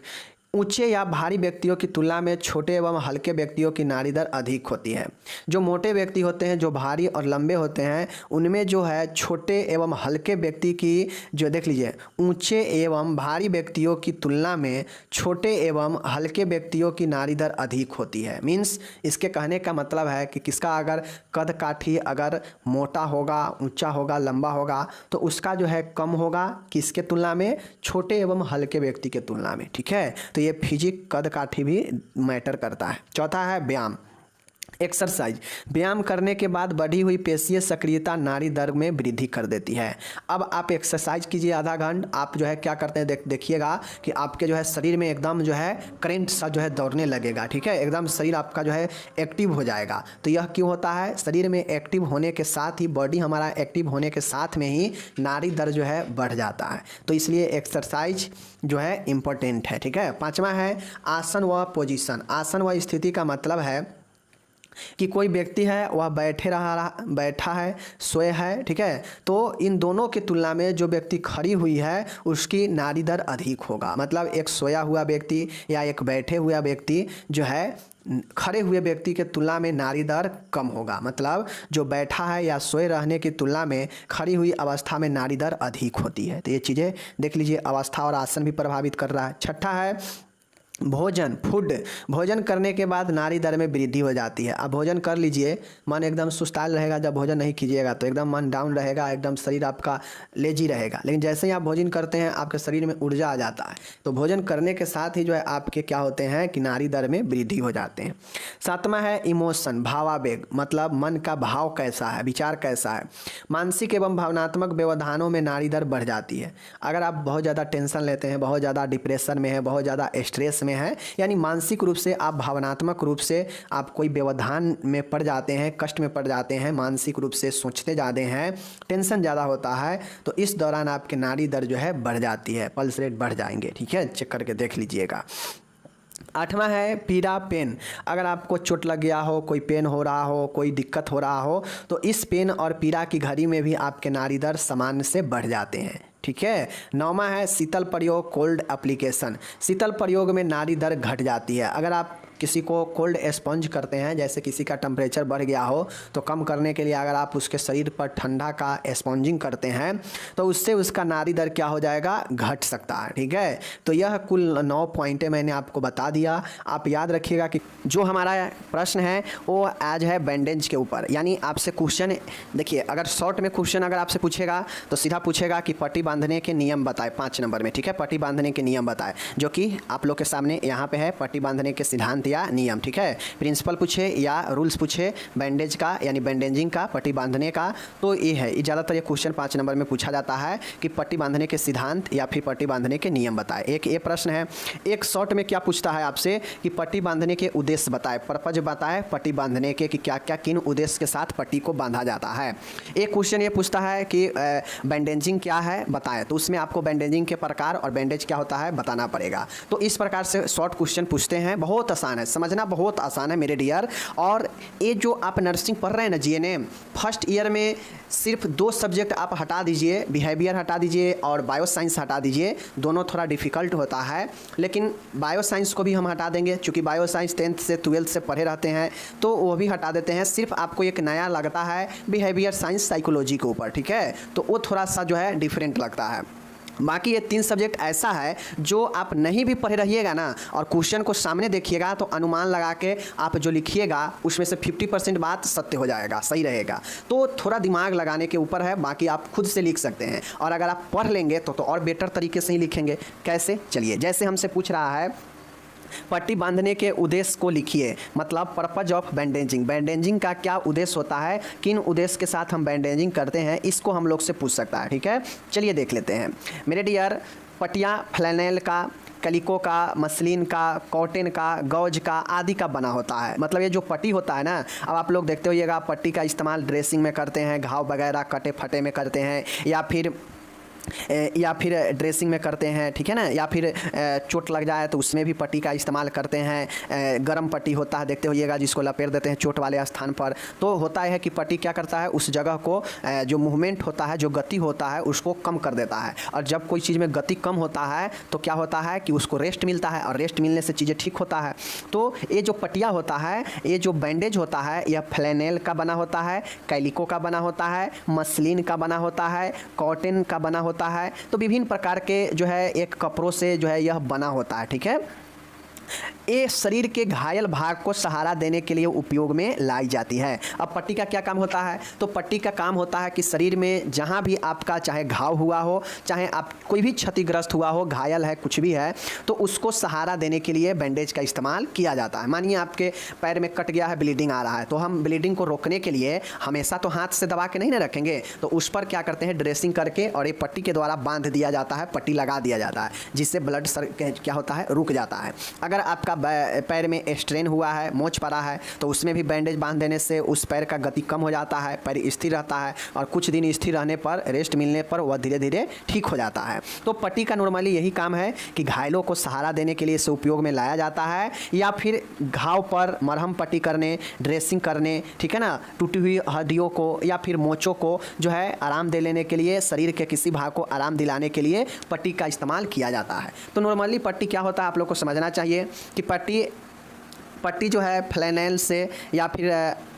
ऊंचे या भारी व्यक्तियों की तुलना में छोटे एवं हल्के व्यक्तियों की नाड़ी दर अधिक होती है। जो मोटे व्यक्ति होते हैं, जो भारी और लंबे होते हैं, उनमें जो है छोटे एवं हल्के व्यक्ति की जो देख लीजिए, ऊंचे एवं भारी व्यक्तियों की तुलना में छोटे एवं हल्के व्यक्तियों की नाड़ी दर अधिक होती है। मीन्स इसके कहने का मतलब है कि किसका अगर कद काठी अगर मोटा होगा, ऊंचा होगा, लंबा होगा तो उसका जो है कम होगा किसके तुलना में, छोटे एवं हल्के व्यक्ति के तुलना में, ठीक है। तो ये फिजिक कद काठी भी मैटर करता है। चौथा है व्यायाम। एक्सरसाइज, व्यायाम करने के बाद बढ़ी हुई पेशीय सक्रियता नाड़ी दर में वृद्धि कर देती है। अब आप एक्सरसाइज कीजिए आधा घंटा, आप जो है क्या करते हैं देखिएगा कि आपके जो है शरीर में एकदम जो है करंट सा जो है दौड़ने लगेगा, ठीक है, एकदम शरीर आपका जो है एक्टिव हो जाएगा। तो यह क्यों होता है? शरीर में एक्टिव होने के साथ ही, बॉडी हमारा एक्टिव होने के साथ में ही नाड़ी दर जो है बढ़ जाता है। तो इसलिए एक्सरसाइज जो है इम्पोर्टेंट है, ठीक है। पाँचवा है आसन व पोजीशन। आसन व स्थिति का मतलब है कि कोई व्यक्ति है वह बैठा है, सोए है, ठीक है। तो इन दोनों की तुलना में जो व्यक्ति खड़ी हुई है उसकी नाड़ी दर अधिक होगा। मतलब एक सोया हुआ व्यक्ति या एक बैठे हुआ व्यक्ति जो है खड़े हुए व्यक्ति के तुलना में नाड़ी दर कम होगा। मतलब जो बैठा है या सोए रहने की तुलना में खड़ी हुई अवस्था में नाड़ी दर अधिक होती है। तो ये चीज़ें देख लीजिए, अवस्था और आसन भी प्रभावित कर रहा है। छठा है भोजन, फूड। भोजन करने के बाद नाड़ी दर में वृद्धि हो जाती है। अब भोजन कर लीजिए, मन एकदम सुस्ताल रहेगा। जब भोजन नहीं कीजिएगा तो एकदम मन डाउन रहेगा, एकदम शरीर आपका लेजी रहेगा। लेकिन जैसे ही आप भोजन करते हैं आपके शरीर में ऊर्जा आ जाता है। तो भोजन करने के साथ ही जो है आपके क्या होते हैं कि नाड़ी दर में वृद्धि हो जाते हैं। सातवां है इमोशन, भावावेग। मतलब मन का भाव कैसा है, विचार कैसा है। मानसिक एवं भावनात्मक व्यवधानों में नाड़ी दर बढ़ जाती है। अगर आप बहुत ज़्यादा टेंशन लेते हैं, बहुत ज़्यादा डिप्रेशन में है, बहुत ज़्यादा स्ट्रेस में है, यानी मानसिक रूप से आप, भावनात्मक रूप से आप कोई व्यवधान में पड़ जाते हैं, कष्ट में पड़ जाते हैं, मानसिक रूप से सोचते ज़्यादा हैं, टेंशन ज़्यादा होता है, तो इस दौरान आपके नाड़ी दर जो है बढ़ जाती है, पल्स रेट बढ़ जाएंगे, ठीक है, चेक करके देख लीजिएगा। आठवां है पीड़ा, पेन। अगर आपको चोट लग गया हो, कोई पेन हो रहा हो, कोई दिक्कत हो रहा हो, तो इस पेन और पीड़ा की घड़ी में भी आपके नाड़ी दर सामान्य से बढ़ जाते हैं, ठीक है। नौवां है शीतल प्रयोग, कोल्ड एप्लीकेशन। शीतल प्रयोग में नाड़ी दर घट जाती है। अगर आप किसी को कोल्ड स्पंज करते हैं, जैसे किसी का टेम्परेचर बढ़ गया हो तो कम करने के लिए अगर आप उसके शरीर पर ठंडा का स्पंजिंग करते हैं तो उससे उसका नाड़ी दर क्या हो जाएगा, घट सकता है, ठीक है। तो यह कुल 9 पॉइंटें मैंने आपको बता दिया। आप याद रखिएगा कि जो हमारा प्रश्न है वो आज है बैंडेज के ऊपर। यानी आपसे क्वेश्चन देखिए, अगर शॉर्ट में क्वेश्चन अगर आपसे पूछेगा तो सीधा पूछेगा कि पट्टी बांधने के नियम बताए, 5 नंबर में, ठीक है, पट्टी बांधने के नियम बताए, जो कि आप लोग के सामने यहाँ पे है, पट्टी बांधने के सिद्धांत या नियम, ठीक है। प्रिंसिपल पूछे या रूल्स पूछे बैंडेज का, यानी बैंडेजिंग का, पट्टी बांधने का, तो ये है, ज़्यादातर ये क्वेश्चन 5 नंबर में पूछा जाता है कि पट्टी बांधने के सिद्धांत या फिर पट्टी बांधने के नियम बताए। एक ये प्रश्न है। एक शॉर्ट में क्या पूछता है आपसे कि पट्टी बांधने के उद्देश्य बताए, पर्पज बताए पट्टी बांधने के, कि क्या क्या किन उद्देश्य के साथ पट्टी को बांधा जाता है। एक क्वेश्चन ये पूछता है कि बैंडेजिंग क्या है बताए, तो उसमें आपको बैंडेजिंग के प्रकार और बैंडेज क्या होता है बताना पड़ेगा। तो इस प्रकार से शॉर्ट क्वेश्चन पूछते हैं, बहुत आसान है, समझना बहुत आसान है मेरे डियर। और ये जो आप नर्सिंग पढ़ रहे हैं ना, जीएनएम, फर्स्ट ईयर में सिर्फ 2 सब्जेक्ट आप हटा दीजिए, बिहेवियर हटा दीजिए और बायो साइंस हटा दीजिए। दोनों थोड़ा डिफ़िकल्ट होता है, लेकिन बायो साइंस को भी हम हटा देंगे, चूँकि बायो साइंस 10th से 12th से पढ़े रहते हैं, तो वो भी हटा देते हैं। सिर्फ आपको एक नया लगता है बिहेवियर साइंस, साइकोलॉजी के ऊपर, ठीक है, तो वो थोड़ा सा जो है डिफरेंट लगता है। बाकी ये 3 सब्जेक्ट ऐसा है जो आप नहीं भी पढ़े रहिएगा ना और क्वेश्चन को सामने देखिएगा तो अनुमान लगा के आप जो लिखिएगा उसमें से 50% बात सत्य हो जाएगा, सही रहेगा। तो थोड़ा दिमाग लगाने के ऊपर है, बाकी आप खुद से लिख सकते हैं। और अगर आप पढ़ लेंगे तो और बेटर तरीके से ही लिखेंगे। कैसे, चलिए, जैसे हमसे पूछ रहा है पट्टी बांधने के उद्देश्य को लिखिए, मतलब पर्पज ऑफ बैंडेजिंग, बैंडेजिंग का क्या उद्देश्य होता है, किन उद्देश्य के साथ हम बैंडेजिंग करते हैं, इसको हम लोग से पूछ सकता है, ठीक है। चलिए देख लेते हैं मेरे डियर। पट्टियाँ फ्लैनेल का, कलिको का, मसलिन का, कॉटन का, गौज का आदि का बना होता है। मतलब ये जो पट्टी होता है ना, अब आप लोग देखते होइएगा पट्टी का इस्तेमाल ड्रेसिंग में करते हैं, घाव वगैरह कटे फटे में करते हैं, या फिर ड्रेसिंग में करते हैं, ठीक है ना, या फिर चोट लग जाए तो उसमें भी पट्टी का इस्तेमाल करते हैं। गरम पट्टी होता है, देखते होइएगा, जिसको लपेट देते हैं चोट वाले स्थान पर। तो होता है कि पट्टी क्या करता है, उस जगह को जो मूवमेंट होता है, जो गति होता है, उसको कम कर देता है। और जब कोई चीज़ में गति कम होता है तो क्या होता है कि उसको रेस्ट मिलता है, और रेस्ट मिलने से चीज़ें ठीक होता है। तो ये जो पट्टिया होता है, ये जो बैंडेज होता है, यह फ्लैनेल का बना होता है, कैलिको का बना होता है, मसलिन का बना होता है, कॉटन का बना होता है। तो विभिन्न प्रकार के जो है एक कपड़ों से जो है यह बना होता है, ठीक है। ये शरीर के घायल भाग को सहारा देने के लिए उपयोग में लाई जाती है। अब पट्टी का क्या काम होता है? तो पट्टी का काम होता है कि शरीर में जहाँ भी आपका चाहे घाव हुआ हो, चाहे आप कोई भी क्षतिग्रस्त हुआ हो, घायल है, कुछ भी है, तो उसको सहारा देने के लिए बैंडेज का इस्तेमाल किया जाता है। मानिए आपके पैर में कट गया है, ब्लीडिंग आ रहा है, तो हम ब्लीडिंग को रोकने के लिए हमेशा तो हाथ से दबा के नहीं ना रखेंगे, तो उस पर क्या करते हैं, ड्रेसिंग करके और ये पट्टी के द्वारा बांध दिया जाता है, पट्टी लगा दिया जाता है, जिससे ब्लड क्या होता है, रुक जाता है। अगर आपका पैर में स्ट्रेन हुआ है, मोच पड़ा है, तो उसमें भी बैंडेज बांध देने से उस पैर का गति कम हो जाता है, पैर स्थिर रहता है और कुछ दिन स्थिर रहने पर, रेस्ट मिलने पर वह धीरे धीरे ठीक हो जाता है। तो पट्टी का नॉर्मली यही काम है कि घायलों को सहारा देने के लिए इसे उपयोग में लाया जाता है, या फिर घाव पर मरहम पट्टी करने, ड्रेसिंग करने, ठीक है ना, टूटी हुई हड्डियों को या फिर मोचों को जो है आराम दे लेने के लिए, शरीर के किसी भाग को आराम दिलाने के लिए पट्टी का इस्तेमाल किया जाता है। तो नॉर्मली पट्टी क्या होता है आप लोग को समझना चाहिए कि पट्टी जो है फ्लैनेल से या फिर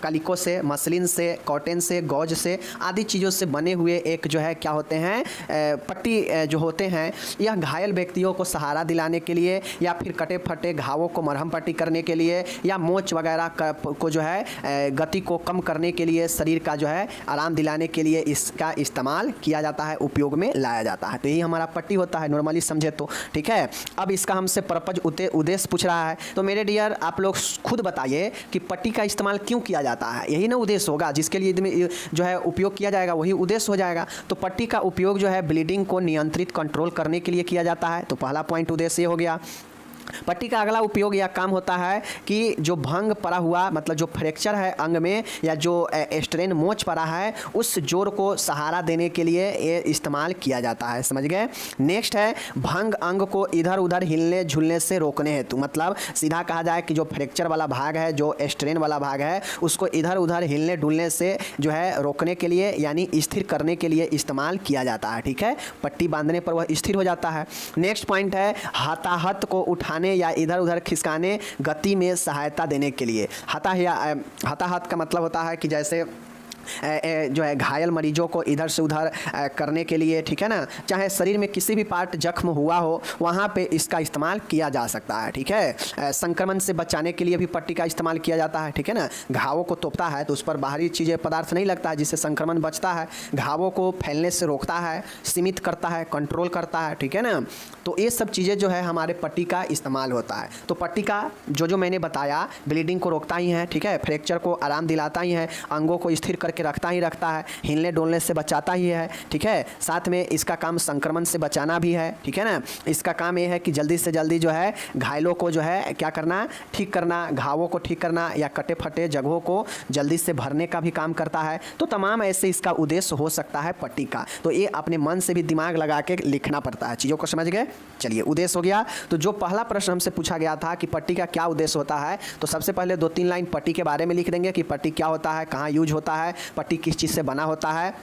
कालिको से, मसलिन से, कॉटन से, गौज से आदि चीज़ों से बने हुए एक जो है क्या होते हैं, पट्टी जो होते हैं, यह घायल व्यक्तियों को सहारा दिलाने के लिए या फिर कटे फटे घावों को मरहम पट्टी करने के लिए या मोच वगैरह को जो है गति को कम करने के लिए, शरीर का जो है आराम दिलाने के लिए इसका इस्तेमाल किया जाता है, उपयोग में लाया जाता है। तो यही हमारा पट्टी होता है नॉर्मली, समझे तो ठीक है। अब इसका हमसे पर्पज उद्देश्य पूछ रहा है, तो मेरे डियर आप लोग खुद बताइए कि पट्टी का इस्तेमाल क्यों किया जाता है। यही ना उद्देश्य होगा, जिसके लिए जो है उपयोग किया जाएगा वही उद्देश्य हो जाएगा। तो पट्टी का उपयोग जो है ब्लीडिंग को नियंत्रित कंट्रोल करने के लिए किया जाता है। तो पहला पॉइंट उद्देश्य हो गया। पट्टी का अगला उपयोग या काम होता है कि जो भंग पड़ा हुआ, मतलब जो फ्रैक्चर है अंग में या जो स्ट्रेन मोच पड़ा है, उस जोड़ को सहारा देने के लिए ये इस्तेमाल किया जाता है, समझ गए। नेक्स्ट है भंग अंग को इधर उधर हिलने झुलने से रोकने हेतु, मतलब सीधा कहा जाए कि जो फ्रैक्चर वाला भाग है, जो स्ट्रेन वाला भाग है, उसको इधर उधर हिलने डुलने से जो है रोकने के लिए यानी स्थिर करने के लिए इस्तेमाल किया जाता है, ठीक है। पट्टी बांधने पर वह स्थिर हो जाता है। नेक्स्ट पॉइंट है हताहत को उठाने या इधर उधर खिसकाने, गति में सहायता देने के लिए। हताहत का मतलब होता है कि जैसे जो है घायल मरीजों को इधर से उधर करने के लिए, ठीक है ना, चाहे शरीर में किसी भी पार्ट जख्म हुआ हो वहाँ पे इसका इस्तेमाल किया जा सकता है, ठीक है। संक्रमण से बचाने के लिए भी पट्टी का इस्तेमाल किया जाता है, ठीक है ना। घावों को तोपता है तो उस पर बाहरी चीज़ें पदार्थ नहीं लगता है, जिससे संक्रमण बचता है। घावों को फैलने से रोकता है, सीमित करता है, कंट्रोल करता है, ठीक है ना। तो ये सब चीज़ें जो है हमारे पट्टी का इस्तेमाल होता है। तो पट्टी का जो मैंने बताया, ब्लीडिंग को रोकता ही है, ठीक है, फ्रैक्चर को आराम दिलाता ही है, अंगों को स्थिर करके रखता है, हिलने डोलने से बचाता ही है, ठीक है। साथ में इसका काम संक्रमण से बचाना भी है, ठीक है ना। इसका काम ये है कि जल्दी से जल्दी जो है घायलों को जो है क्या करना, ठीक करना, घावों को ठीक करना या कटे फटे जगहों को जल्दी से भरने का भी काम करता है। तो तमाम ऐसे इसका उद्देश्य हो सकता है पट्टी का। तो ये अपने मन से भी दिमाग लगा के लिखना पड़ता है, चीज़ों को समझ गए। चलिए, उद्देश्य हो गया। तो जो पहला प्रश्न हमसे पूछा गया था कि पट्टी का क्या उद्देश्य होता है, तो सबसे पहले 2-3 लाइन पट्टी के बारे में लिख देंगे कि पट्टी क्या होता है, कहाँ यूज होता है, पट्टी किस चीज़ से बना होता है।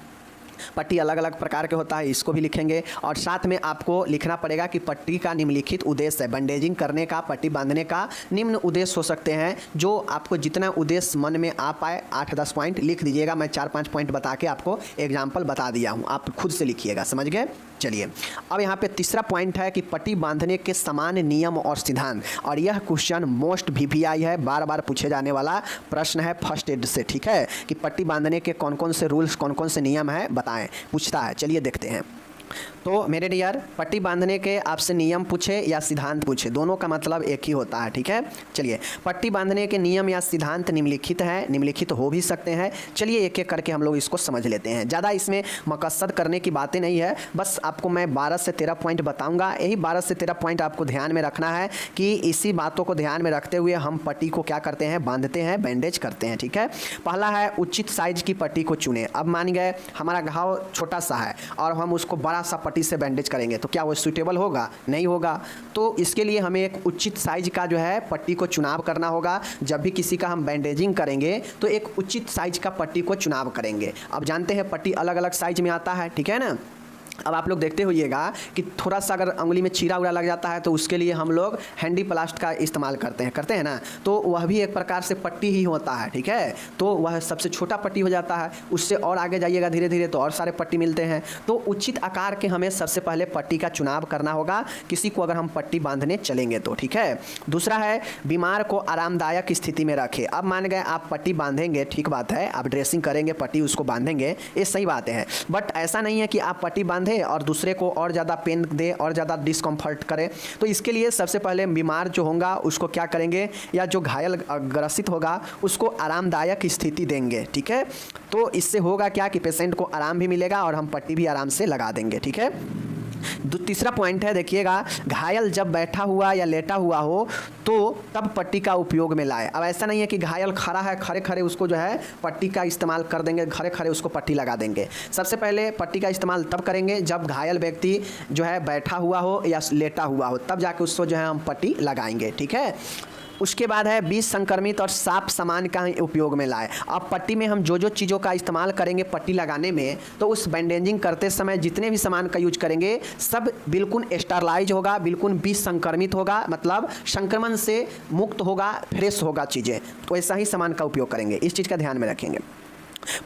पट्टी अलग अलग प्रकार के होता है, इसको भी लिखेंगे। और साथ में आपको लिखना पड़ेगा कि पट्टी का निम्नलिखित उद्देश्य है। बैंडेजिंग करने का, पट्टी बांधने का निम्न उद्देश्य हो सकते हैं। जो आपको जितना उद्देश्य मन में आ पाए 8-10 पॉइंट लिख दीजिएगा। मैं 4-5 पॉइंट बता के आपको एग्जाम्पल बता दिया हूँ, आप खुद से लिखिएगा, समझ गए। चलिए, अब यहाँ पे तीसरा पॉइंट है कि पट्टी बांधने के सामान्य नियम और सिद्धांत। और यह क्वेश्चन मोस्ट VVI है, बार बार पूछे जाने वाला प्रश्न है फर्स्ट एड से, ठीक है, कि पट्टी बांधने के कौन कौन से रूल्स, कौन कौन से नियम है बताएं, पूछता है। चलिए देखते हैं। तो मेरे डियर, पट्टी बांधने के आपसे नियम पूछे या सिद्धांत पूछे, दोनों का मतलब एक ही होता है, ठीक है। चलिए, पट्टी बांधने के नियम या सिद्धांत निम्नलिखित हैं, निम्नलिखित हो भी सकते हैं। चलिए एक एक करके हम लोग इसको समझ लेते हैं। ज़्यादा इसमें मकसद करने की बातें नहीं है, बस आपको मैं 12 से 13 पॉइंट बताऊंगा। यही 12 से 13 पॉइंट आपको ध्यान में रखना है कि इसी बातों को ध्यान में रखते हुए हम पट्टी को क्या करते हैं, बांधते हैं, बैंडेज करते हैं, ठीक है। पहला है उचित साइज की पट्टी को चुने। अब मान गए हमारा घाव छोटा सा है और हम उसको बड़ा सा पट्टी से बैंडेज करेंगे, तो क्या वो सूटेबल होगा? नहीं होगा। तो इसके लिए हमें एक उचित साइज का जो है पट्टी को चुनाव करना होगा। जब भी किसी का हम बैंडेजिंग करेंगे तो एक उचित साइज का पट्टी को चुनाव करेंगे। अब जानते हैं पट्टी अलग अलग साइज में आता है, ठीक है ना। अब आप लोग देखते होइएगा कि थोड़ा सा अगर उंगली में चीरा उड़ा लग जाता है तो उसके लिए हम लोग हैंडी प्लास्ट का इस्तेमाल करते हैं ना, तो वह भी एक प्रकार से पट्टी ही होता है, ठीक है। तो वह सबसे छोटा पट्टी हो जाता है, उससे और आगे जाइएगा धीरे धीरे तो और सारे पट्टी मिलते हैं। तो उचित आकार के हमें सबसे पहले पट्टी का चुनाव करना होगा किसी को अगर हम पट्टी बांधने चलेंगे तो, ठीक है। दूसरा है बीमार को आरामदायक स्थिति में रखें। अब मान गए आप पट्टी बांधेंगे, ठीक बात है, आप ड्रेसिंग करेंगे, पट्टी उसको बांधेंगे, ये सही बात है, बट ऐसा नहीं है कि आप पट्टी बांधे और दूसरे को और ज़्यादा पेन दे और ज़्यादा डिस्कम्फर्ट करे। तो इसके लिए सबसे पहले बीमार जो होगा उसको क्या करेंगे, या जो घायल ग्रसित होगा उसको आरामदायक स्थिति देंगे, ठीक है। तो इससे होगा क्या कि पेशेंट को आराम भी मिलेगा और हम पट्टी भी आराम से लगा देंगे, ठीक है। तीसरा पॉइंट है, देखिएगा, घायल जब बैठा हुआ या लेटा हुआ हो तो तब पट्टी का उपयोग में लाए। अब ऐसा नहीं है कि घायल खड़ा है, खड़े खड़े उसको जो है पट्टी का इस्तेमाल कर देंगे, खड़े खड़े उसको पट्टी लगा देंगे। सबसे पहले पट्टी का इस्तेमाल तब करेंगे जब घायल व्यक्ति जो है बैठा हुआ हो या लेटा हुआ हो, तब जाके उसको जो है हम पट्टी लगाएंगे, ठीक है। उसके बाद है बीज संक्रमित और साफ सामान का उपयोग में लाए। अब पट्टी में हम जो जो चीज़ों का इस्तेमाल करेंगे पट्टी लगाने में, तो उस बैंडेजिंग करते समय जितने भी सामान का यूज करेंगे सब बिल्कुल स्टरलाइज होगा, बिल्कुल बीज संक्रमित होगा, मतलब संक्रमण से मुक्त होगा, फ्रेश होगा चीज़ें। तो ऐसा ही सामान का उपयोग करेंगे, इस चीज़ का ध्यान में रखेंगे।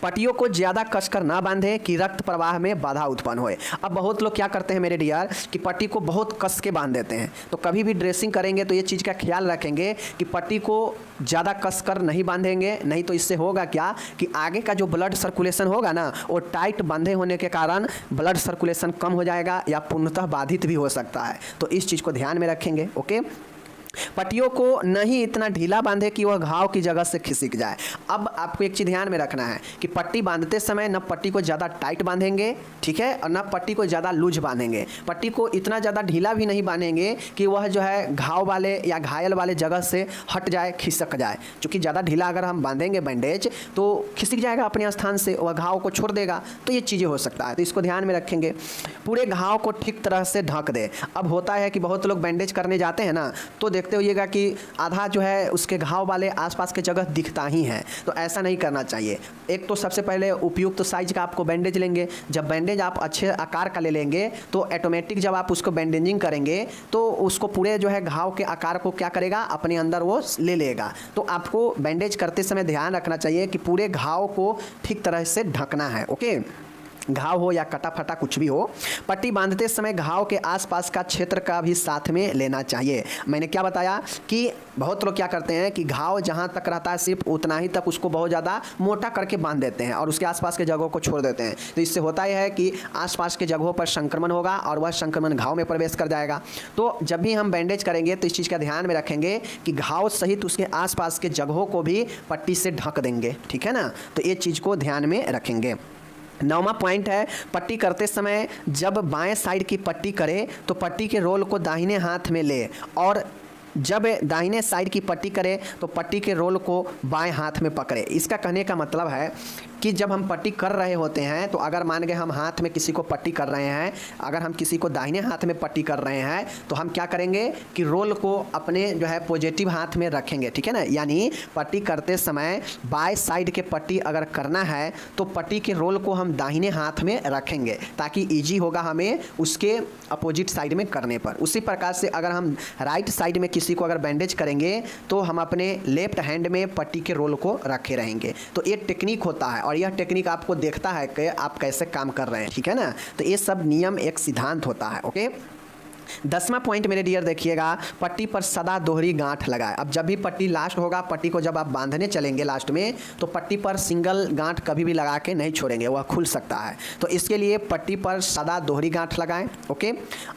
पट्टियों को ज़्यादा कसकर ना बांधें कि रक्त प्रवाह में बाधा उत्पन्न होए। अब बहुत लोग क्या करते हैं मेरे डियर कि पट्टी को बहुत कस के बांध देते हैं। तो कभी भी ड्रेसिंग करेंगे तो ये चीज़ का ख्याल रखेंगे कि पट्टी को ज़्यादा कसकर नहीं बांधेंगे, नहीं तो इससे होगा क्या कि आगे का जो ब्लड सर्कुलेशन होगा ना, वो टाइट बांधे होने के कारण ब्लड सर्कुलेशन कम हो जाएगा या पूर्णतः बाधित भी हो सकता है। तो इस चीज़ को ध्यान में रखेंगे, ओके। पट्टियों को नहीं इतना ढीला बांधे कि वह घाव की जगह से खिसक जाए। अब आपको एक चीज़ ध्यान में रखना है कि पट्टी बांधते समय न पट्टी को ज़्यादा टाइट बांधेंगे, ठीक है, और न पट्टी को ज़्यादा लूज बांधेंगे। पट्टी को इतना ज़्यादा ढीला भी नहीं बांधेंगे कि वह जो है घाव वाले या घायल वाले जगह से हट जाए, खिसक जाए। क्योंकि ज़्यादा ढीला अगर हम बांधेंगे बैंडेज तो खिसक जाएगा अपने स्थान से, वह घाव को छोड़ देगा, तो ये चीज़ें हो सकता है। तो इसको ध्यान में रखेंगे। पूरे घाव को ठीक तरह से ढक दे। अब होता है कि बहुत लोग बैंडेज करने जाते हैं ना, तो देखते होइएगा कि आधा जो है उसके घाव वाले आसपास के जगह दिखता ही है। तो ऐसा नहीं करना चाहिए। एक तो सबसे पहले उपयुक्त तो साइज का आपको बैंडेज लेंगे। जब बैंडेज आप अच्छे आकार का ले लेंगे तो ऑटोमेटिक जब आप उसको बैंडेजिंग करेंगे तो उसको पूरे जो है घाव के आकार को क्या करेगा, अपने अंदर वो ले लेगा। तो आपको बैंडेज करते समय ध्यान रखना चाहिए कि पूरे घाव को ठीक तरह से ढकना है, ओके। घाव हो या कटा फटा कुछ भी हो, पट्टी बांधते समय घाव के आसपास का क्षेत्र का भी साथ में लेना चाहिए। मैंने क्या बताया कि बहुत लोग क्या करते हैं कि घाव जहां तक रहता है सिर्फ उतना ही तक उसको बहुत ज़्यादा मोटा करके बांध देते हैं और उसके आसपास के जगहों को छोड़ देते हैं। तो इससे होता यह है कि आसपास के जगहों पर संक्रमण होगा और वह संक्रमण घाव में प्रवेश कर जाएगा। तो जब भी हम बैंडेज करेंगे तो इस चीज़ का ध्यान में रखेंगे कि घाव सहित उसके आसपास के जगहों को भी पट्टी से ढक देंगे, ठीक है ना। तो ये चीज़ को ध्यान में रखेंगे। 9वां पॉइंट है, पट्टी करते समय जब बाएं साइड की पट्टी करे तो पट्टी के रोल को दाहिने हाथ में ले और जब दाहिने साइड की पट्टी करे तो पट्टी के रोल को बाएं हाथ में पकड़े। इसका कहने का मतलब है कि जब हम पट्टी कर रहे होते हैं तो अगर मान गए हम हाथ में किसी को पट्टी कर रहे हैं, अगर हम किसी को दाहिने हाथ में पट्टी कर रहे हैं तो हम क्या करेंगे कि रोल को अपने जो है पॉजिटिव हाथ में रखेंगे, ठीक है ना। यानी पट्टी करते समय बाएं साइड के पट्टी अगर करना है तो पट्टी के रोल को हम दाहिने हाथ में रखेंगे ताकि ईजी होगा हमें उसके अपोजिट साइड में करने पर। उसी प्रकार से अगर हम राइट साइड में किसी को अगर बैंडेज करेंगे तो हम अपने लेफ्ट हैंड में पट्टी के रोल को रखे रहेंगे। तो ये टेक्निक होता है और यह टेक्निक आपको देखता है कि आप कैसे काम कर रहे हैं, ठीक है ना। तो ये सब नियम एक सिद्धांत होता है, ओके। 10वां पॉइंट मेरे डियर देखिएगा, पट्टी पर सदा दोहरी गांठ लगाए। अब जब भी पट्टी लास्ट होगा, पट्टी को जब आप बांधने चलेंगे लास्ट में, तो पट्टी पर सिंगल गांठ कभी भी लगा के नहीं छोड़ेंगे, वह खुल सकता है। तो इसके लिए पट्टी पर सदा दोहरी गांठ लगाएं, ओके।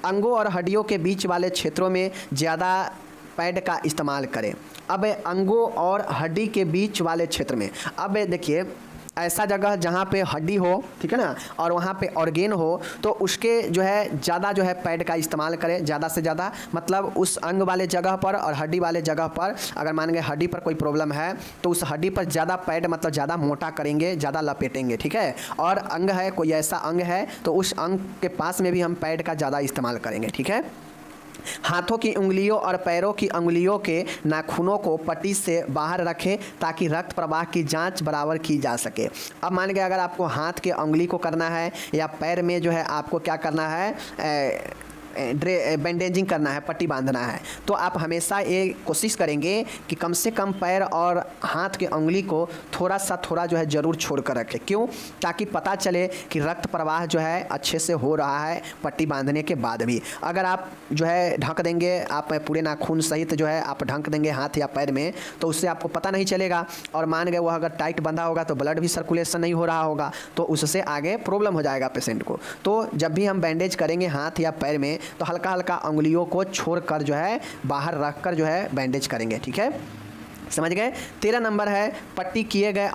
अंगों और हड्डियों के बीच वाले क्षेत्रों में ज़्यादा पैड का इस्तेमाल करें। अब अंगों और हड्डी के बीच वाले क्षेत्र में, अब देखिए ऐसा जगह जहाँ पे हड्डी हो, ठीक है ना, और वहाँ पे ऑर्गेन हो, तो उसके जो है ज़्यादा जो है पैड का इस्तेमाल करें, ज़्यादा से ज़्यादा। मतलब उस अंग वाले जगह पर और हड्डी वाले जगह पर अगर मान गए हड्डी पर कोई प्रॉब्लम है तो उस हड्डी पर ज़्यादा पैड मतलब ज़्यादा मोटा करेंगे, ज़्यादा लपेटेंगे, ठीक है। और अंग है, कोई ऐसा अंग है तो उस अंग के पास में भी हम पैड का ज़्यादा इस्तेमाल करेंगे, ठीक है। हाथों की उंगलियों और पैरों की उंगलियों के नाखूनों को पट्टी से बाहर रखें ताकि रक्त प्रवाह की जांच बराबर की जा सके। अब मान के अगर आपको हाथ के उंगली को करना है या पैर में जो है आपको क्या करना है, बैंडेजिंग करना है, पट्टी बांधना है, तो आप हमेशा ये कोशिश करेंगे कि कम से कम पैर और हाथ के उंगली को थोड़ा जो है ज़रूर छोड़ कर रखें। क्यों? ताकि पता चले कि रक्त प्रवाह जो है अच्छे से हो रहा है पट्टी बांधने के बाद भी। अगर आप जो है ढक देंगे, आप पूरे नाखून सहित जो है आप ढक देंगे हाथ या पैर में, तो उससे आपको पता नहीं चलेगा और मान गए वह अगर टाइट बंधा होगा तो ब्लड भी सर्कुलेशन नहीं हो रहा होगा, तो उससे आगे प्रॉब्लम हो जाएगा पेशेंट को। तो जब भी हम बैंडेज करेंगे हाथ या पैर में तो हल्का हल्का उंगलियों को छोड़कर जो है बाहर रखकर जो है बैंडेज करेंगे। ठीक है, समझ गए। 13 नंबर है, पट्टी किए गए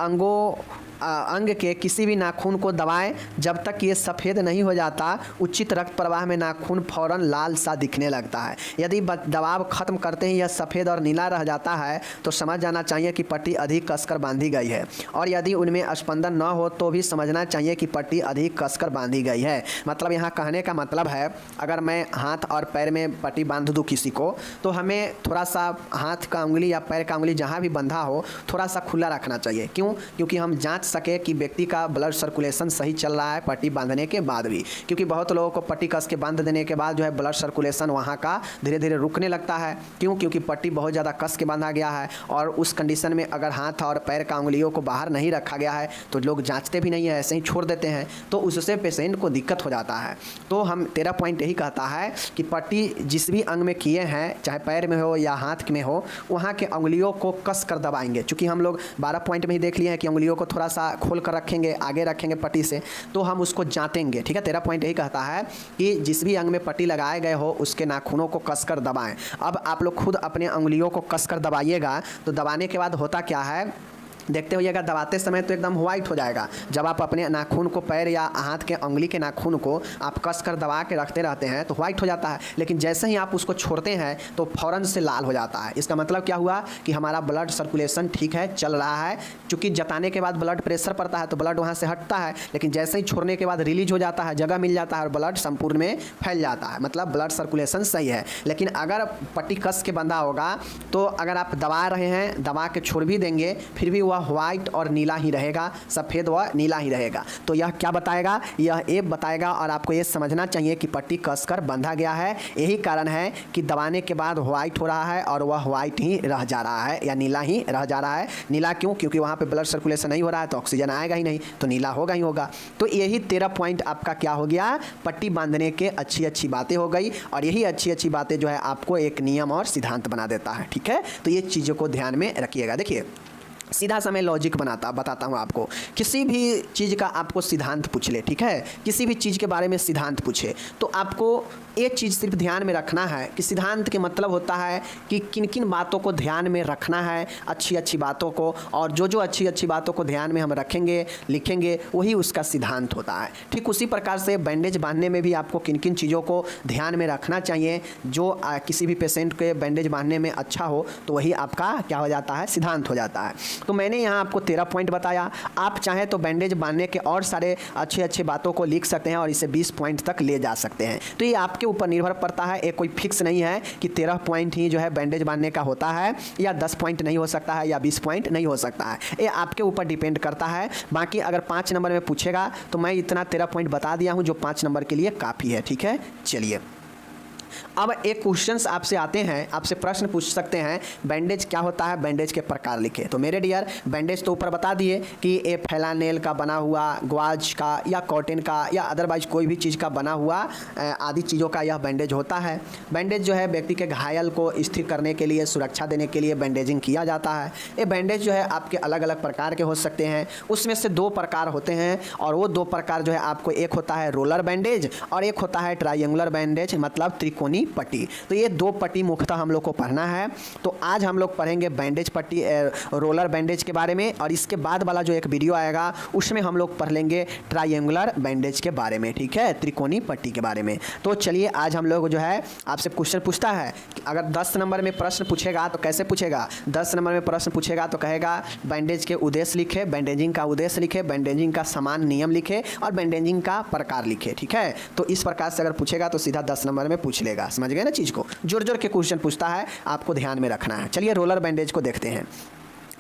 अंग के किसी भी नाखून को दबाएं जब तक ये सफ़ेद नहीं हो जाता। उचित रक्त प्रवाह में नाखून फौरन लाल सा दिखने लगता है। यदि दबाव खत्म करते ही यह सफ़ेद और नीला रह जाता है तो समझ जाना चाहिए कि पट्टी अधिक कसकर बांधी गई है, और यदि उनमें स्पंदन न हो तो भी समझना चाहिए कि पट्टी अधिक कसकर बांधी गई है। मतलब यहाँ कहने का मतलब है, अगर मैं हाथ और पैर में पट्टी बांध दूँ किसी को, तो हमें थोड़ा सा हाथ का उंगली या पैर का उंगली जहाँ भी बंधा हो थोड़ा सा खुला रखना चाहिए। क्यों? क्योंकि हम जाँच सके कि व्यक्ति का ब्लड सर्कुलेशन सही चल रहा है पट्टी बांधने के बाद भी। क्योंकि बहुत लोगों को पट्टी कस के बांध देने के बाद जो है ब्लड सर्कुलेशन वहाँ का धीरे धीरे रुकने लगता है। क्यों? क्योंकि पट्टी बहुत ज़्यादा कस के बांधा गया है, और उस कंडीशन में अगर हाथ और पैर का उंगलियों को बाहर नहीं रखा गया है तो लोग जाँचते भी नहीं है, ऐसे ही छोड़ देते हैं, तो उससे पेशेंट को दिक्कत हो जाता है। तो हम 13 पॉइंट यही कहता है कि पट्टी जिस भी अंग में किए हैं, चाहे पैर में हो या हाथ में हो, वहाँ के उंगलियों को कस कर दबाएंगे। चूँकि हम लोग 12 पॉइंट में ही देख लिए हैं कि उंगलियों को थोड़ा सा खोल कर रखेंगे, आगे रखेंगे पट्टी से, तो हम उसको जातेंगे। ठीक है, 13 पॉइंट यही कहता है कि जिस भी अंग में पट्टी लगाए गए हो उसके नाखूनों को कसकर दबाएं। अब आप लोग खुद अपने उंगलियों को कसकर दबाइएगा, तो दबाने के बाद होता क्या है, देखते होइएगा दबाते समय तो एकदम वाइट हो जाएगा। जब आप अपने नाखून को पैर या हाथ के उंगली के नाखून को आप कस कर दबा के रखते रहते हैं तो वाइट हो जाता है, लेकिन जैसे ही आप उसको छोड़ते हैं तो फ़ौरन से लाल हो जाता है। इसका मतलब क्या हुआ कि हमारा ब्लड सर्कुलेशन ठीक है, चल रहा है। चूँकि जताने के बाद ब्लड प्रेशर पड़ता है तो ब्लड वहाँ से हटता है, लेकिन जैसे ही छोड़ने के बाद रिलीज हो जाता है, जगह मिल जाता है और ब्लड संपूर्ण में फैल जाता है, मतलब ब्लड सर्कुलेशन सही है। लेकिन अगर पट्टी कस के बंधा होगा तो अगर आप दबा रहे हैं, दबा के छोड़ भी देंगे, फिर भी वह व्हाइट और नीला ही रहेगा, सफ़ेद व नीला ही रहेगा। तो यह क्या बताएगा? यह ये बताएगा, और आपको ये समझना चाहिए कि पट्टी कसकर बंधा गया है। यही कारण है कि दबाने के बाद व्हाइट हो रहा है और वह व्हाइट ही रह जा रहा है या नीला ही रह जा रहा है। नीला क्यों? क्योंकि वहाँ पे ब्लड सर्कुलेशन नहीं हो रहा है तो ऑक्सीजन आएगा ही नहीं, तो नीला होगा ही होगा। तो यही 13 पॉइंट आपका क्या हो गया, पट्टी बांधने के अच्छी बातें हो गई, और यही अच्छी बातें जो है आपको एक नियम और सिद्धांत बना देता है। ठीक है, तो ये चीज़ों को ध्यान में रखिएगा। देखिए, सीधा सा मैं लॉजिक बताता हूँ आपको। किसी भी चीज़ का आपको सिद्धांत पूछ ले, ठीक है, किसी भी चीज़ के बारे में सिद्धांत पूछे तो आपको एक चीज़ सिर्फ ध्यान में रखना है कि सिद्धांत के मतलब होता है कि किन किन बातों को ध्यान में रखना है, अच्छी बातों को, और जो अच्छी बातों को ध्यान में हम रखेंगे, लिखेंगे, वही उसका सिद्धांत होता है। ठीक उसी प्रकार से बैंडेज बांधने में भी आपको किन किन चीज़ों को ध्यान में रखना चाहिए, जो किसी भी पेशेंट के बैंडेज बांधने में अच्छा हो, तो वही आपका क्या हो जाता है, सिद्धांत हो जाता है। तो मैंने यहाँ आपको 13 पॉइंट बताया। आप चाहें तो बैंडेज बांधने के और सारे अच्छे बातों को लिख सकते हैं और इसे 20 पॉइंट तक ले जा सकते हैं। तो ये आपके ऊपर निर्भर पड़ता है, एक कोई फिक्स नहीं है कि 13 पॉइंट ही जो है बैंडेज बांधने का होता है, या 10 पॉइंट नहीं हो सकता है, या 20 पॉइंट नहीं हो सकता है। ये आपके ऊपर डिपेंड करता है। बाकी अगर 5 नंबर में पूछेगा तो मैं इतना 13 पॉइंट बता दिया हूँ जो 5 नंबर के लिए काफ़ी है। ठीक है, चलिए अब एक क्वेश्चंस आपसे आते हैं, आपसे प्रश्न पूछ सकते हैं, बैंडेज क्या होता है, बैंडेज के प्रकार लिखे। तो मेरे डियर, बैंडेज तो ऊपर बता दिए कि ये फैलानेल का बना हुआ, ग्वाज का या कॉटन का या अदरवाइज कोई भी चीज़ का बना हुआ आदि चीज़ों का यह बैंडेज होता है। बैंडेज जो है व्यक्ति के घायल को स्थिर करने के लिए, सुरक्षा देने के लिए बैंडेजिंग किया जाता है। ये बैंडेज जो है आपके अलग अलग प्रकार के हो सकते हैं, उसमें से 2 प्रकार होते हैं, और वो 2 प्रकार जो है आपको, एक होता है रोलर बैंडेज और एक होता है ट्रायंगुलर बैंडेज, मतलब त्रिकोणी पट्टी। तो ये 2 पट्टी मुख्यतः हम लोग को पढ़ना है। तो आज हम लोग पढ़ेंगे बैंडेज पट्टी, रोलर बैंडेज के बारे में, और इसके बाद वाला जो एक वीडियो आएगा उसमें हम लोग पढ़ लेंगे ट्रायंगुलर बैंडेज के बारे में। ठीक है, त्रिकोणी पट्टी के बारे में। तो चलिए आज हम लोग जो है आपसे क्वेश्चन पूछता है कि अगर 10 नंबर में प्रश्न पूछेगा तो कैसे पूछेगा, 10 नंबर में प्रश्न पूछेगा तो कहेगा बैंडेज के उद्देश्य लिखे, बैंडेजिंग का उद्देश्य लिखे, बैंडेजिंग का समान नियम लिखे और बैंडेजिंग का प्रकार लिखे। ठीक है, तो इस प्रकार से अगर पूछेगा तो सीधा 10 नंबर में पूछ मिलेगा। समझ गए ना चीज़ को, जोड़ जोड़ के क्वेश्चन पूछता है, आपको ध्यान में रखना है। चलिए रोलर बैंडेज को देखते हैं।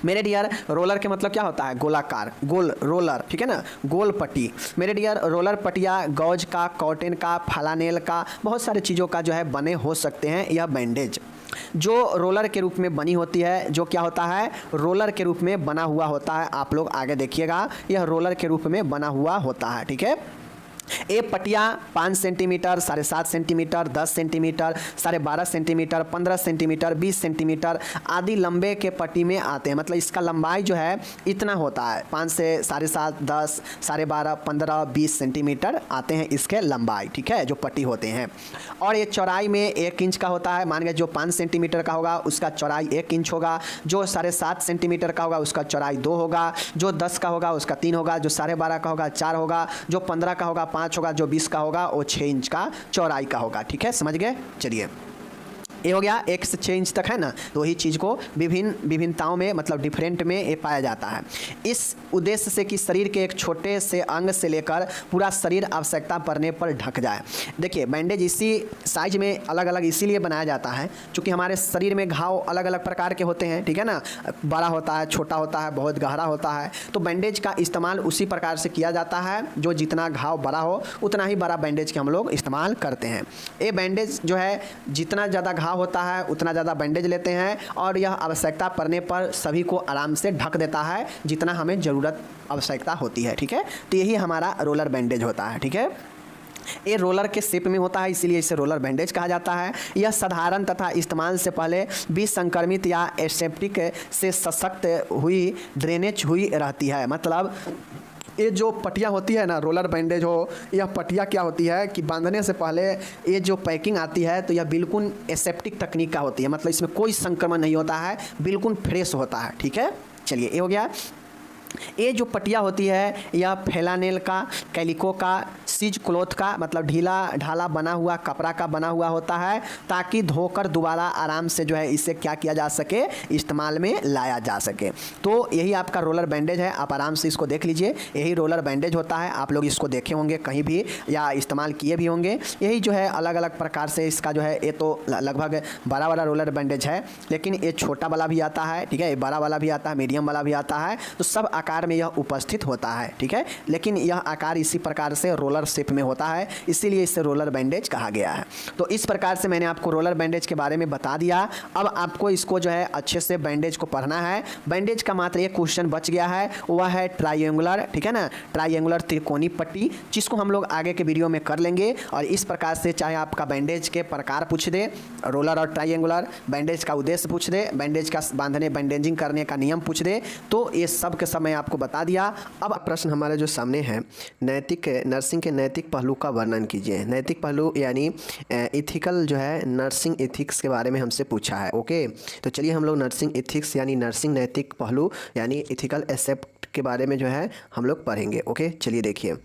मेरे डियर रोलर के मतलब क्या होता है, गोलाकार, गोल रोलर, ठीक है ना, गोल पट्टी। मेरे डियर रोलर पट्टियाँ गौज का, कॉटन का, फलानेल का, बहुत सारे चीज़ों का जो है बने हो सकते हैं। यह बैंडेज जो रोलर के रूप में बनी होती है, जो क्या होता है, रोलर के रूप में बना हुआ होता है। आप लोग आगे देखिएगा, यह रोलर के रूप में बना हुआ होता है, ठीक है। ये पट्टियाँ 5 centimetre, 7.5 centimetre, 10 centimetre, 12.5 centimetre, 15 centimetre, 20 centimetre आदि लंबे के पट्टी में आते हैं। मतलब इसका लंबाई जो है इतना होता है, 5 से 7.5, 10, 12.5, 15, 20 सेंटीमीटर आते हैं इसके लंबाई, ठीक है, जो पट्टी होते हैं। और ये चौड़ाई में 1 इंच का होता है। मान गए जो 5 सेंटीमीटर का होगा उसका चौड़ाई 1 इंच होगा, जो 7.5 सेंटीमीटर का होगा उसका चौड़ाई 2 होगा, जो 10 का होगा उसका 3 होगा, जो 12.5 का होगा 4 होगा, जो 15 का होगा 5 होगा, जो 20 का होगा वो 6 इंच का चौड़ाई का होगा, ठीक है, समझ गए। चलिए ये हो गया 1 से 6 इंच तक है ना, तो वही चीज़ को विभिन्नताओं में मतलब डिफरेंट में ये पाया जाता है। इस उद्देश्य से कि शरीर के एक छोटे से अंग से लेकर पूरा शरीर आवश्यकता पड़ने पर ढक जाए। देखिए बैंडेज इसी साइज में अलग अलग इसीलिए बनाया जाता है क्योंकि हमारे शरीर में घाव अलग अलग प्रकार के होते हैं, ठीक है ना, बड़ा होता है, छोटा होता है, बहुत गहरा होता है। तो बैंडेज का इस्तेमाल उसी प्रकार से किया जाता है, जो जितना घाव बड़ा हो उतना ही बड़ा बैंडेज के हम लोग इस्तेमाल करते हैं। ये बैंडेज जो है जितना ज़्यादा घाव होता है उतना ज़्यादा बैंडेज लेते हैं और यह आवश्यकता पड़ने पर सभी को आराम से ढक देता है जितना हमें ज़रूरत आवश्यकता होती है, ठीक है। तो यही हमारा रोलर बैंडेज होता है, ठीक है। ये रोलर के शेप में होता है इसीलिए इसे रोलर बैंडेज कहा जाता है। यह साधारण तथा इस्तेमाल से पहले विसंक्रमित या एसेप्टिक से सशक्त हुई ड्रेनेज हुई रहती है। मतलब ये जो पट्टियाँ होती है ना, रोलर बैंडेज हो, यह पट्टियाँ क्या होती है कि बांधने से पहले ये जो पैकिंग आती है तो यह बिल्कुल एसेप्टिक तकनीक का होती है, मतलब इसमें कोई संक्रमण नहीं होता है, बिल्कुल फ्रेश होता है, ठीक है। चलिए ये हो गया। ये जो पट्टियाँ होती है यह फेलानेल का, कैलिको का, सीज क्लॉथ का मतलब ढीला ढाला बना हुआ कपड़ा का बना हुआ होता है ताकि धोकर दोबारा आराम से जो है इसे क्या किया जा सके, इस्तेमाल में लाया जा सके। तो यही आपका रोलर बैंडेज है, आप आराम से इसको देख लीजिए, यही रोलर बैंडेज होता है। आप लोग इसको देखे होंगे कहीं भी या इस्तेमाल किए भी होंगे। यही जो है अलग अलग प्रकार से इसका जो है, ये तो लगभग बड़ा वाला रोलर बैंडेज है, लेकिन ये छोटा वाला भी आता है, ठीक है, ये बड़ा वाला भी आता है, मीडियम वाला भी आता है, तो सब आकार में यह उपस्थित होता है, ठीक है। लेकिन यह आकार इसी प्रकार से रोलर शेप में होता है, इसीलिए इसे रोलर बैंडेज कहा गया है। तो इस प्रकार से मैंने आपको रोलर बैंडेज के बारे में बता दिया। अब आपको इसको जो है अच्छे से बैंडेज को पढ़ना है। बैंडेज का मात्र एक क्वेश्चन बच गया है, वह है ट्रायंगुलर, ठीक है ना, ट्रायंगुलर त्रिकोणी पट्टी, जिसको हम लोग आगे के वीडियो में कर लेंगे। और इस प्रकार से चाहे आपका बैंडेज के प्रकार पूछ दे, रोलर और ट्रायंगुलर, बैंडेज का उद्देश्य पूछ दे, बैंडेज का बांधने बैंडेजिंग करने का नियम पूछ दे, तो ये सब के सब मैं आपको बता दिया। अब प्रश्न हमारे जो सामने है, नैतिक नर्सिंग के नैतिक पहलू का वर्णन कीजिए। नैतिक पहलू यानी इथिकल जो है, नर्सिंग एथिक्स के बारे में हमसे पूछा है। ओके, तो चलिए हम लोग नर्सिंग एथिक्स यानी नर्सिंग नैतिक पहलू यानी इथिकल एसेप्ट के बारे में जो है हम लोग पढ़ेंगे। ओके, चलिए देखिए।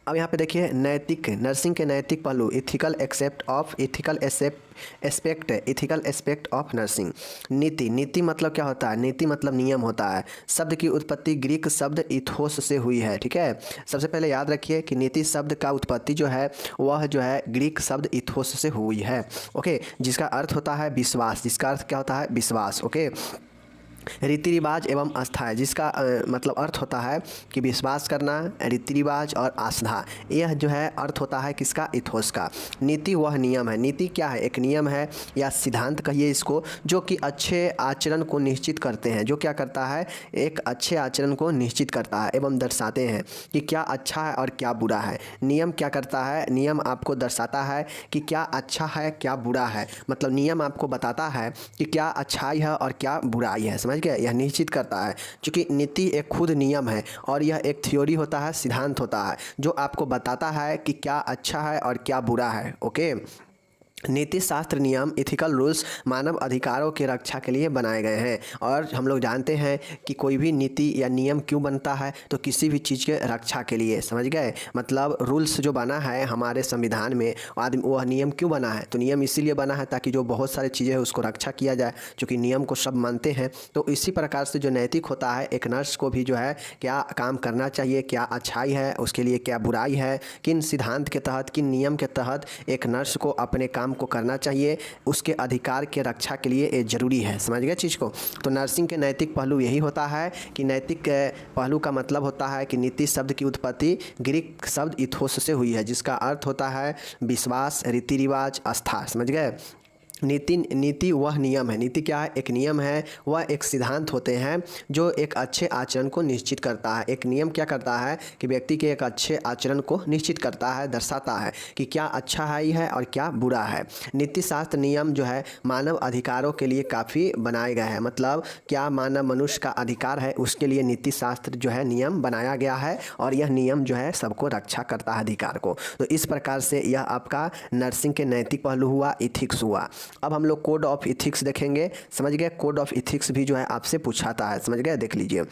अब यहाँ पे देखिए, नैतिक नर्सिंग के नैतिक पहलू, ethical except of ethical aspect, ethical aspect of nursing. नीति, नीति मतलब क्या होता है, नीति मतलब नियम होता है। शब्द की उत्पत्ति ग्रीक शब्द इथोस से हुई है, ठीक है। सबसे पहले याद रखिए कि नीति शब्द का उत्पत्ति जो है वह जो है ग्रीक शब्द इथोस से हुई है। ओके, जिसका अर्थ होता है विश्वास, जिसका अर्थ क्या होता है, विश्वास। ओके, रीति रिवाज एवं आस्था, जिसका मतलब अर्थ होता है कि विश्वास करना, रीति रिवाज और आस्था, यह जो है अर्थ होता है किसका, इथोस का। नीति वह नियम है, नीति क्या है, एक नियम है या सिद्धांत कहिए इसको, जो कि अच्छे आचरण को निश्चित करते हैं, जो क्या करता है, एक अच्छे आचरण को निश्चित करता है एवं दर्शाते हैं कि क्या अच्छा है और क्या बुरा है। नियम क्या करता है, नियम आपको दर्शाता है कि क्या अच्छा है क्या बुरा है, मतलब नियम आपको बताता है कि क्या अच्छाई है और क्या बुराई है, समझ गए। यह निश्चित करता है, क्योंकि नीति एक खुद नियम है और यह एक थ्योरी होता है, सिद्धांत होता है, जो आपको बताता है कि क्या अच्छा है और क्या बुरा है। ओके, नीति शास्त्र नियम इथिकल रूल्स मानव अधिकारों की रक्षा के लिए बनाए गए हैं। और हम लोग जानते हैं कि कोई भी नीति या नियम क्यों बनता है, तो किसी भी चीज़ के रक्षा के लिए, समझ गए। मतलब रूल्स जो बना है हमारे संविधान में, आदमी वह नियम क्यों बना है, तो नियम इसीलिए बना है ताकि जो बहुत सारी चीज़ें हैं उसको रक्षा किया जाए, क्योंकि नियम को सब मानते हैं। तो इसी प्रकार से जो नैतिक होता है, एक नर्स को भी जो है क्या काम करना चाहिए, क्या अच्छाई है उसके लिए, क्या बुराई है, किन सिद्धांत के तहत, किन नियम के तहत एक नर्स को अपने काम को करना चाहिए, उसके अधिकार के रक्षा के लिए ये जरूरी है। समझ गए चीज़ को। तो नर्सिंग के नैतिक पहलू यही होता है कि नैतिक पहलू का मतलब होता है कि नीति शब्द की उत्पत्ति ग्रीक शब्द इथोस से हुई है, जिसका अर्थ होता है विश्वास, रीति रिवाज, आस्था। समझ गए। नीति वह नियम है। नीति क्या है? एक नियम है, वह एक सिद्धांत होते हैं जो एक अच्छे आचरण को निश्चित करता है। एक नियम क्या करता है कि व्यक्ति के एक अच्छे आचरण को निश्चित करता है, दर्शाता है कि क्या अच्छा है और क्या बुरा है। नीति शास्त्र नियम जो है मानव अधिकारों के लिए काफ़ी बनाए गए हैं। मतलब क्या मानव मनुष्य का अधिकार है, उसके लिए नीति शास्त्र जो है नियम बनाया गया है, और यह नियम जो है सबको रक्षा करता है अधिकार को। तो इस प्रकार से यह आपका नर्सिंग के नैतिक पहलू हुआ, इथिक्स हुआ। अब हम लोग कोड ऑफ इथिक्स देखेंगे। समझ गए। कोड ऑफ इथिक्स भी जो है आपसे पूछाता है। समझ गए। देख लीजिए।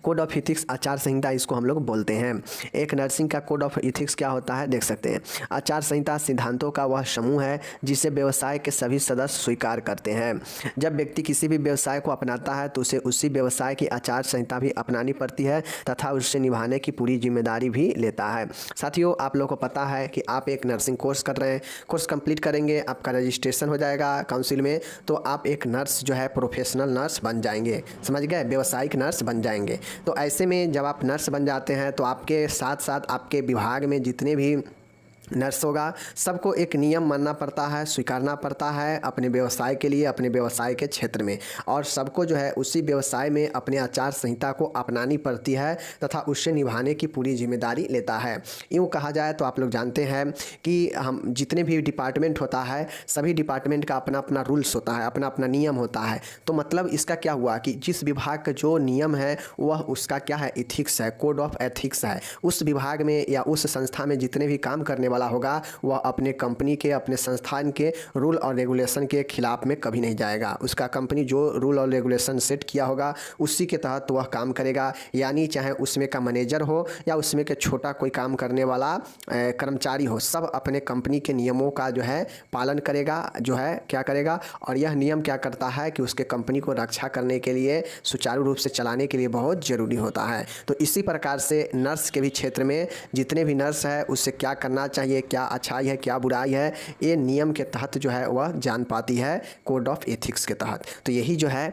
कोड ऑफ इथिक्स आचार संहिता इसको हम लोग बोलते हैं। एक नर्सिंग का कोड ऑफ इथिक्स क्या होता है देख सकते हैं। आचार संहिता सिद्धांतों का वह समूह है जिसे व्यवसाय के सभी सदस्य स्वीकार करते हैं। जब व्यक्ति किसी भी व्यवसाय को अपनाता है तो उसे उसी व्यवसाय की आचार संहिता भी अपनानी पड़ती है तथा उससे निभाने की पूरी जिम्मेदारी भी लेता है। साथियों, आप लोगों को पता है कि आप एक नर्सिंग कोर्स कर रहे हैं, कोर्स कंप्लीट करेंगे, आपका रजिस्ट्रेशन हो जाएगा काउंसिल में, तो आप एक नर्स जो है प्रोफेशनल नर्स बन जाएंगे। समझ गए। व्यावसायिक नर्स बन जाएंगे। तो ऐसे में जब आप नर्स बन जाते हैं तो आपके साथ साथ आपके विभाग में जितने भी नर्स होगा सबको एक नियम मानना पड़ता है, स्वीकारना पड़ता है अपने व्यवसाय के लिए, अपने व्यवसाय के क्षेत्र में, और सबको जो है उसी व्यवसाय में अपने आचार संहिता को अपनानी पड़ती है तथा उससे निभाने की पूरी जिम्मेदारी लेता है। यूँ कहा जाए तो आप लोग जानते हैं कि हम जितने भी डिपार्टमेंट होता है सभी डिपार्टमेंट का अपना अपना रूल्स होता है, अपना अपना नियम होता है। तो मतलब इसका क्या हुआ कि जिस विभाग का जो नियम है वह उसका क्या है, इथिक्स है, कोड ऑफ एथिक्स है। उस विभाग में या उस संस्था में जितने भी काम करने वाला होगा वह अपने कंपनी के, अपने संस्थान के रूल और रेगुलेशन के खिलाफ में कभी नहीं जाएगा। उसका कंपनी जो रूल और रेगुलेशन सेट किया होगा उसी के तहत वह काम करेगा। यानी चाहे उसमें का मैनेजर हो या उसमें के छोटा कोई काम करने वाला कर्मचारी हो, सब अपने कंपनी के नियमों का जो है पालन करेगा, जो है क्या करेगा। और यह नियम क्या करता है कि उसके कंपनी को रक्षा करने के लिए, सुचारू रूप से चलाने के लिए बहुत ज़रूरी होता है। तो इसी प्रकार से नर्स के भी क्षेत्र में जितने भी नर्स है उससे क्या करना चाहिए, क्या अच्छाई है, क्या बुराई है, ये नियम के तहत जो है वह जान पाती है, कोड ऑफ एथिक्स के तहत। तो यही जो है,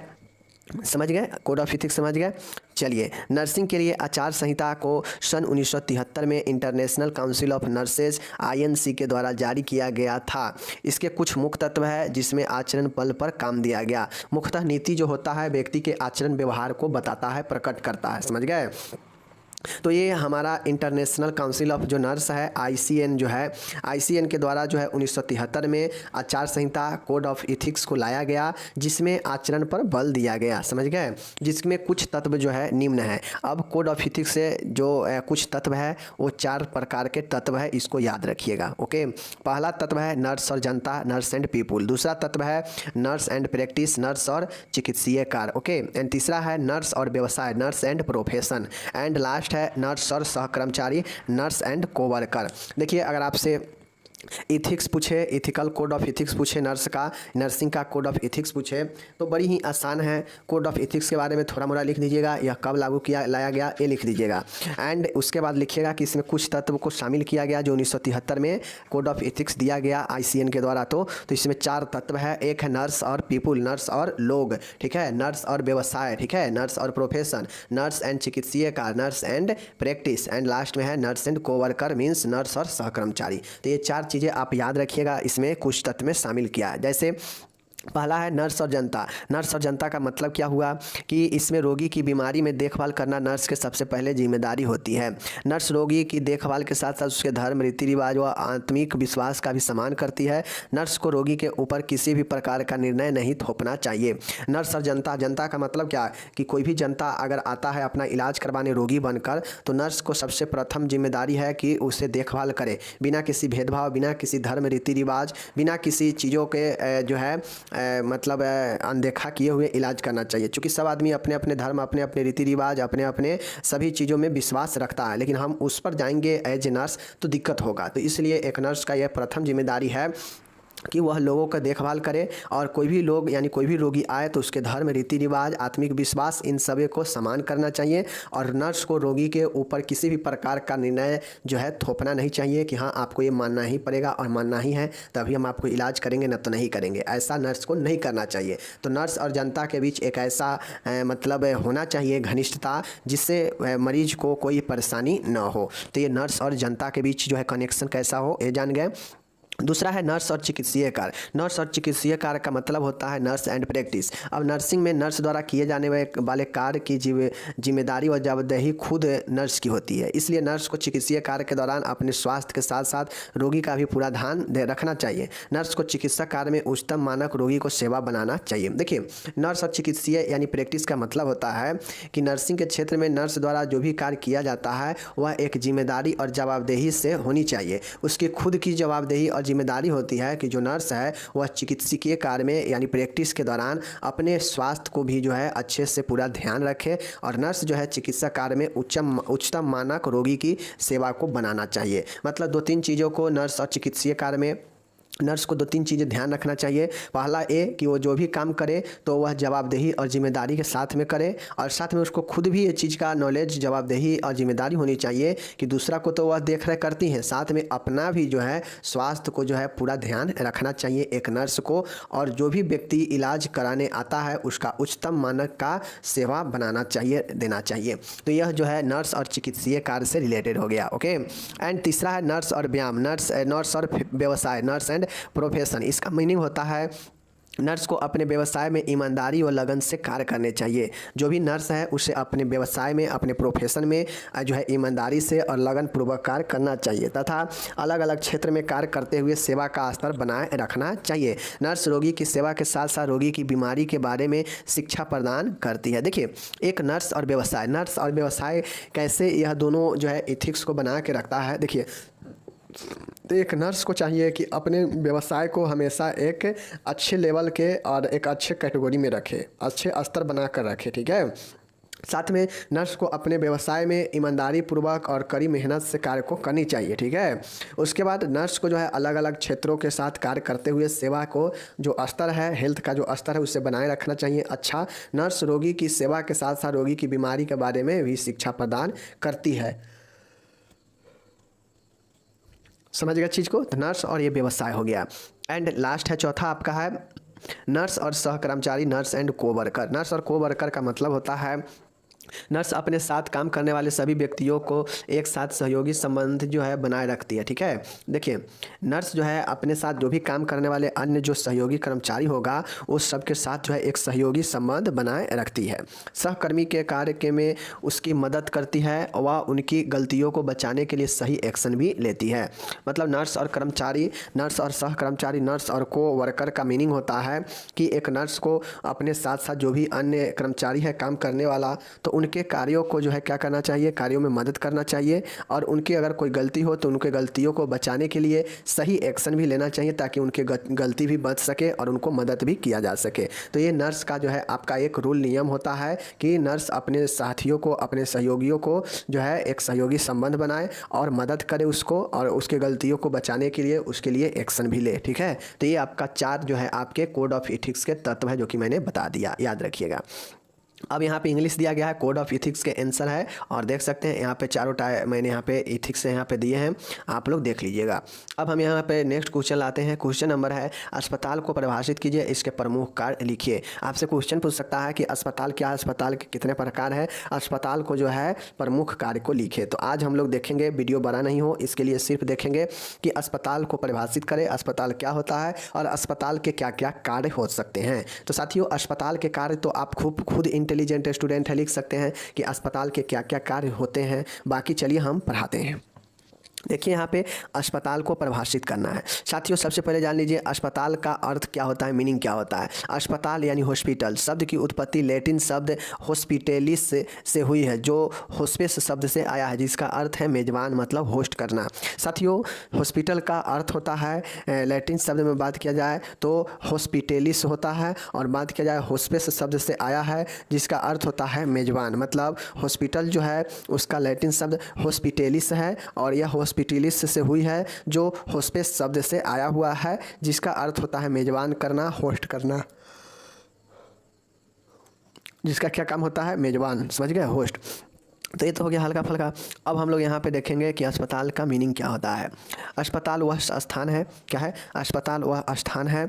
समझ गए, कोड ऑफ एथिक्स समझ गए। चलिए, नर्सिंग के लिए आचार संहिता को सन 1973 में international council of nurses INC के द्वारा जारी किया गया था। इसके कुछ मुख्य तत्व है जिसमें आचरण पल पर काम दिया गया। मुख्यतः नीति जो होता है व्यक्ति के आचरण व्यवहार को बताता है, प्रकट करता है। समझ गए। तो ये हमारा इंटरनेशनल काउंसिल ऑफ जो नर्स है ICN जो है, ICN के द्वारा जो है 1973 में आचार संहिता कोड ऑफ इथिक्स को लाया गया जिसमें आचरण पर बल दिया गया। समझ गए। जिसमें कुछ तत्व जो है निम्न है। अब कोड ऑफ इथिक्स से जो कुछ तत्व है वो 4 प्रकार के तत्व है, इसको याद रखिएगा। ओके। पहला तत्व है नर्स और जनता, नर्स एंड पीपुल। दूसरा तत्व है नर्स एंड प्रैक्टिस, नर्स और चिकित्सीय कार्य। ओके। एंड तीसरा है नर्स और व्यवसाय, nurse and profession. And last है नर्स और सहकर्मचारी, नर्स एंड कोवर्कर। देखिए, अगर आपसे इथिक्स पूछे, इथिकल कोड ऑफ इथिक्स पूछे, नर्स का, नर्सिंग का कोड ऑफ इथिक्स पूछे तो बड़ी ही आसान है। कोड ऑफ इथिक्स के बारे में थोड़ा मोड़ा लिख दीजिएगा, यह कब लागू किया लाया गया ये लिख दीजिएगा। एंड उसके बाद लिखिएगा कि इसमें कुछ तत्व को शामिल किया गया जो 1973 में कोड ऑफ इथिक्स दिया गया ICN के द्वारा। तो इसमें 4 तत्व है। एक है नर्स और पीपुल, नर्स और लोग, ठीक है, नर्स और व्यवसाय, ठीक है, नर्स और प्रोफेशन, नर्स एंड चिकित्सीय कार्य, nurse and practice, and last में है nurse and co-worker means nurse और सहकर्मचारी। तो ये 4 चीज़ें आप याद रखिएगा, इसमें कुछ तत्व में शामिल किया है। जैसे पहला है नर्स और जनता। नर्स और जनता का मतलब क्या हुआ कि इसमें रोगी की बीमारी में देखभाल करना नर्स के सबसे पहले जिम्मेदारी होती है। नर्स रोगी की देखभाल के साथ साथ उसके धर्म, रीति रिवाज व आत्मिक विश्वास का भी सम्मान करती है। नर्स को रोगी के ऊपर किसी भी प्रकार का निर्णय नहीं थोपना चाहिए। नर्स और जनता, जनता का मतलब क्या कि कोई भी जनता अगर आता है अपना इलाज करवाने रोगी बनकर, तो नर्स को सबसे प्रथम जिम्मेदारी है कि उसे देखभाल करे, बिना किसी भेदभाव, बिना किसी धर्म रीति रिवाज, बिना किसी चीज़ों के जो है मतलब अनदेखा किए हुए इलाज करना चाहिए। क्योंकि सब आदमी अपने अपने धर्म, अपने अपने रीति रिवाज, अपने अपने सभी चीज़ों में विश्वास रखता है, लेकिन हम उस पर जाएंगे एज ए नर्स तो दिक्कत होगा। तो इसलिए एक नर्स का यह प्रथम जिम्मेदारी है कि वह लोगों का देखभाल करे, और कोई भी लोग यानी कोई भी रोगी आए तो उसके धर्म, रीति रिवाज, आत्मिक विश्वास, इन सभी को सम्मान करना चाहिए। और नर्स को रोगी के ऊपर किसी भी प्रकार का निर्णय जो है थोपना नहीं चाहिए कि हाँ आपको ये मानना ही पड़ेगा और मानना ही है तभी हम आपको इलाज करेंगे, न तो नहीं करेंगे। ऐसा नर्स को नहीं करना चाहिए। तो नर्स और जनता के बीच एक ऐसा मतलब होना चाहिए घनिष्ठता, जिससे मरीज को कोई परेशानी न हो। तो ये नर्स और जनता के बीच जो है कनेक्शन कैसा हो, ये जान गए। दूसरा है नर्स और चिकित्सीय कार्य। नर्स और चिकित्सीय कार्य का मतलब होता है नर्स एंड प्रैक्टिस। अब नर्सिंग में नर्स द्वारा किए जाने वाले कार्य की जिम्मेदारी और जवाबदेही खुद नर्स की होती है। इसलिए नर्स को चिकित्सीय कार्य के दौरान अपने स्वास्थ्य के साथ साथ रोगी का भी पूरा ध्यान रखना चाहिए। नर्स को चिकित्सा कार्य में उच्चतम मानक रोगी को सेवा बनाना चाहिए। देखिए, नर्स और चिकित्सीय यानी प्रैक्टिस का मतलब होता है कि नर्सिंग के क्षेत्र में नर्स द्वारा जो भी कार्य किया जाता है वह एक जिम्मेदारी और जवाबदेही से होनी चाहिए। उसकी खुद की जवाबदेही और जिम्मेदारी होती है कि जो नर्स है वह चिकित्सकीय कार्य में यानी प्रैक्टिस के दौरान अपने स्वास्थ्य को भी जो है अच्छे से पूरा ध्यान रखे, और नर्स जो है चिकित्सा कार्य में उच्चतम मानक रोगी की सेवा को बनाना चाहिए। मतलब 2-3 चीज़ों को नर्स और चिकित्सीय कार्य में नर्स को 2-3 चीज़ें ध्यान रखना चाहिए। पहला ये कि वो जो भी काम करे तो वह जवाबदेही और जिम्मेदारी के साथ में करे, और साथ में उसको खुद भी ये चीज़ का नॉलेज, जवाबदेही और जिम्मेदारी होनी चाहिए कि दूसरा को तो वह देख रेख करती हैं, साथ में अपना भी जो है स्वास्थ्य को जो है पूरा ध्यान रखना चाहिए एक नर्स को। और जो भी व्यक्ति इलाज कराने आता है उसका उच्चतम मानक का सेवा बनाना चाहिए, देना चाहिए। तो यह जो है नर्स और चिकित्सीय कार्य से रिलेटेड हो गया। ओके। एंड तीसरा है नर्स और व्यायाम। नर्स और व्यवसाय, नर्स एंड प्रोफेशन। इसका मीनिंग होता है नर्स को अपने व्यवसाय में ईमानदारी और लगन से कार्य करने चाहिए। जो भी नर्स है उसे अपने व्यवसाय में, अपने प्रोफेशन में जो है ईमानदारी से और लगन पूर्वक कार्य करना चाहिए, तथा अलग अलग क्षेत्र में कार्य करते हुए सेवा का स्तर बनाए रखना चाहिए। नर्स रोगी की सेवा के साथ साथ रोगी की बीमारी के बारे में शिक्षा प्रदान करती है। देखिए, एक नर्स और व्यवसाय कैसे यह दोनों जो है एथिक्स को बना के रखता है। देखिए, तो एक नर्स को चाहिए कि अपने व्यवसाय को हमेशा एक अच्छे लेवल के और एक अच्छे कैटेगरी में रखे, अच्छे स्तर बना कर रखे, ठीक है। साथ में नर्स को अपने व्यवसाय में ईमानदारी पूर्वक और कड़ी मेहनत से कार्य को करनी चाहिए, ठीक है। उसके बाद नर्स को जो है अलग अलग क्षेत्रों के साथ कार्य करते हुए सेवा को जो स्तर है, हेल्थ का जो स्तर है उसे बनाए रखना चाहिए। अच्छा, नर्स रोगी की सेवा के साथ साथ रोगी की बीमारी के बारे में भी शिक्षा प्रदान करती है। समझ गया चीज़ को। तो नर्स और ये व्यवसाय हो गया। एंड लास्ट है चौथा आपका है नर्स और सहकर्मचारी, नर्स एंड कोवर्कर। नर्स और कोवर्कर का मतलब होता है नर्स अपने साथ काम करने वाले सभी व्यक्तियों को एक साथ सहयोगी संबंध जो है बनाए रखती है, ठीक है। देखिए, नर्स जो है अपने साथ जो भी काम करने वाले अन्य जो सहयोगी कर्मचारी होगा उस सबके साथ जो है एक सहयोगी संबंध बनाए रखती है। सहकर्मी के कार्य के में उसकी मदद करती है, वह उनकी गलतियों को बचाने के लिए सही एक्शन भी लेती है। मतलब नर्स और सहकर्मचारी, नर्स और को वर्कर का मीनिंग होता है कि एक नर्स को अपने साथ साथ जो भी अन्य कर्मचारी है काम करने वाला, तो उनके कार्यों को जो है क्या करना चाहिए, कार्यों में मदद करना चाहिए, और उनकी अगर कोई गलती हो तो उनके गलतियों को बचाने के लिए सही एक्शन भी लेना चाहिए ताकि उनके गलती भी बच सके और उनको मदद भी किया जा सके। तो ये नर्स का जो है आपका एक रूल नियम होता है कि नर्स अपने साथियों को, अपने सहयोगियों को जो है एक सहयोगी संबंध बनाए और मदद करे उसको, और उसके गलतियों को बचाने के लिए उसके लिए एक्शन भी ले, ठीक है। तो ये आपका 4 जो है आपके कोड ऑफ एथिक्स के तत्व है जो कि मैंने बता दिया, याद रखिएगा। अब यहाँ पे इंग्लिश दिया गया है, कोड ऑफ इथिक्स के आंसर है और देख सकते हैं यहाँ पे चारों मैंने यहाँ पे इथिक्स से यहाँ पे दिए हैं, आप लोग देख लीजिएगा। अब हम यहाँ पे नेक्स्ट क्वेश्चन लाते हैं। क्वेश्चन नंबर है अस्पताल को परिभाषित कीजिए, इसके प्रमुख कार्य लिखिए। आपसे क्वेश्चन पूछ सकता है कि अस्पताल क्या है, अस्पताल के कितने प्रकार है, अस्पताल को जो है प्रमुख कार्य को लिखे। तो आज हम लोग देखेंगे, वीडियो बड़ा नहीं हो इसके लिए सिर्फ देखेंगे कि अस्पताल को परिभाषित करें, अस्पताल क्या होता है और अस्पताल के क्या क्या कार्य हो सकते हैं। तो साथियों अस्पताल के कार्य तो आप खुद इंटेलिजेंट स्टूडेंट है, लिख सकते हैं कि अस्पताल के क्या क्या कार्य होते हैं। बाकी चलिए हम पढ़ाते हैं। देखिए यहाँ पे अस्पताल को परिभाषित करना है। साथियों सबसे पहले जान लीजिए अस्पताल का अर्थ क्या होता है, मीनिंग क्या होता है। अस्पताल यानी हॉस्पिटल शब्द की उत्पत्ति लैटिन शब्द हॉस्पिटेलिस से हुई है, जो हॉस्पिस शब्द से आया है, जिसका अर्थ है मेजबान मतलब होस्ट करना। साथियों हॉस्पिटल का अर्थ होता है लैटिन शब्द में बात किया जाए तो हॉस्पिटेलिस होता है, और बात किया जाए हॉस्पिस शब्द से आया है जिसका अर्थ होता है मेजबान। मतलब हॉस्पिटल जो है उसका लैटिन शब्द हॉस्पिटेलिस है और यह हॉस्पिटलिस से हुई है, जो हॉस्पिस शब्द से आया हुआ है, जिसका अर्थ होता है मेजबान करना, होस्ट करना। जिसका क्या काम होता है, मेजबान, समझ गए, होस्ट। तो ये तो हो गया हल्का फुल्का। अब हम लोग यहाँ पे देखेंगे कि अस्पताल का मीनिंग क्या होता है। अस्पताल वह स्थान है, क्या है, अस्पताल वह स्थान है।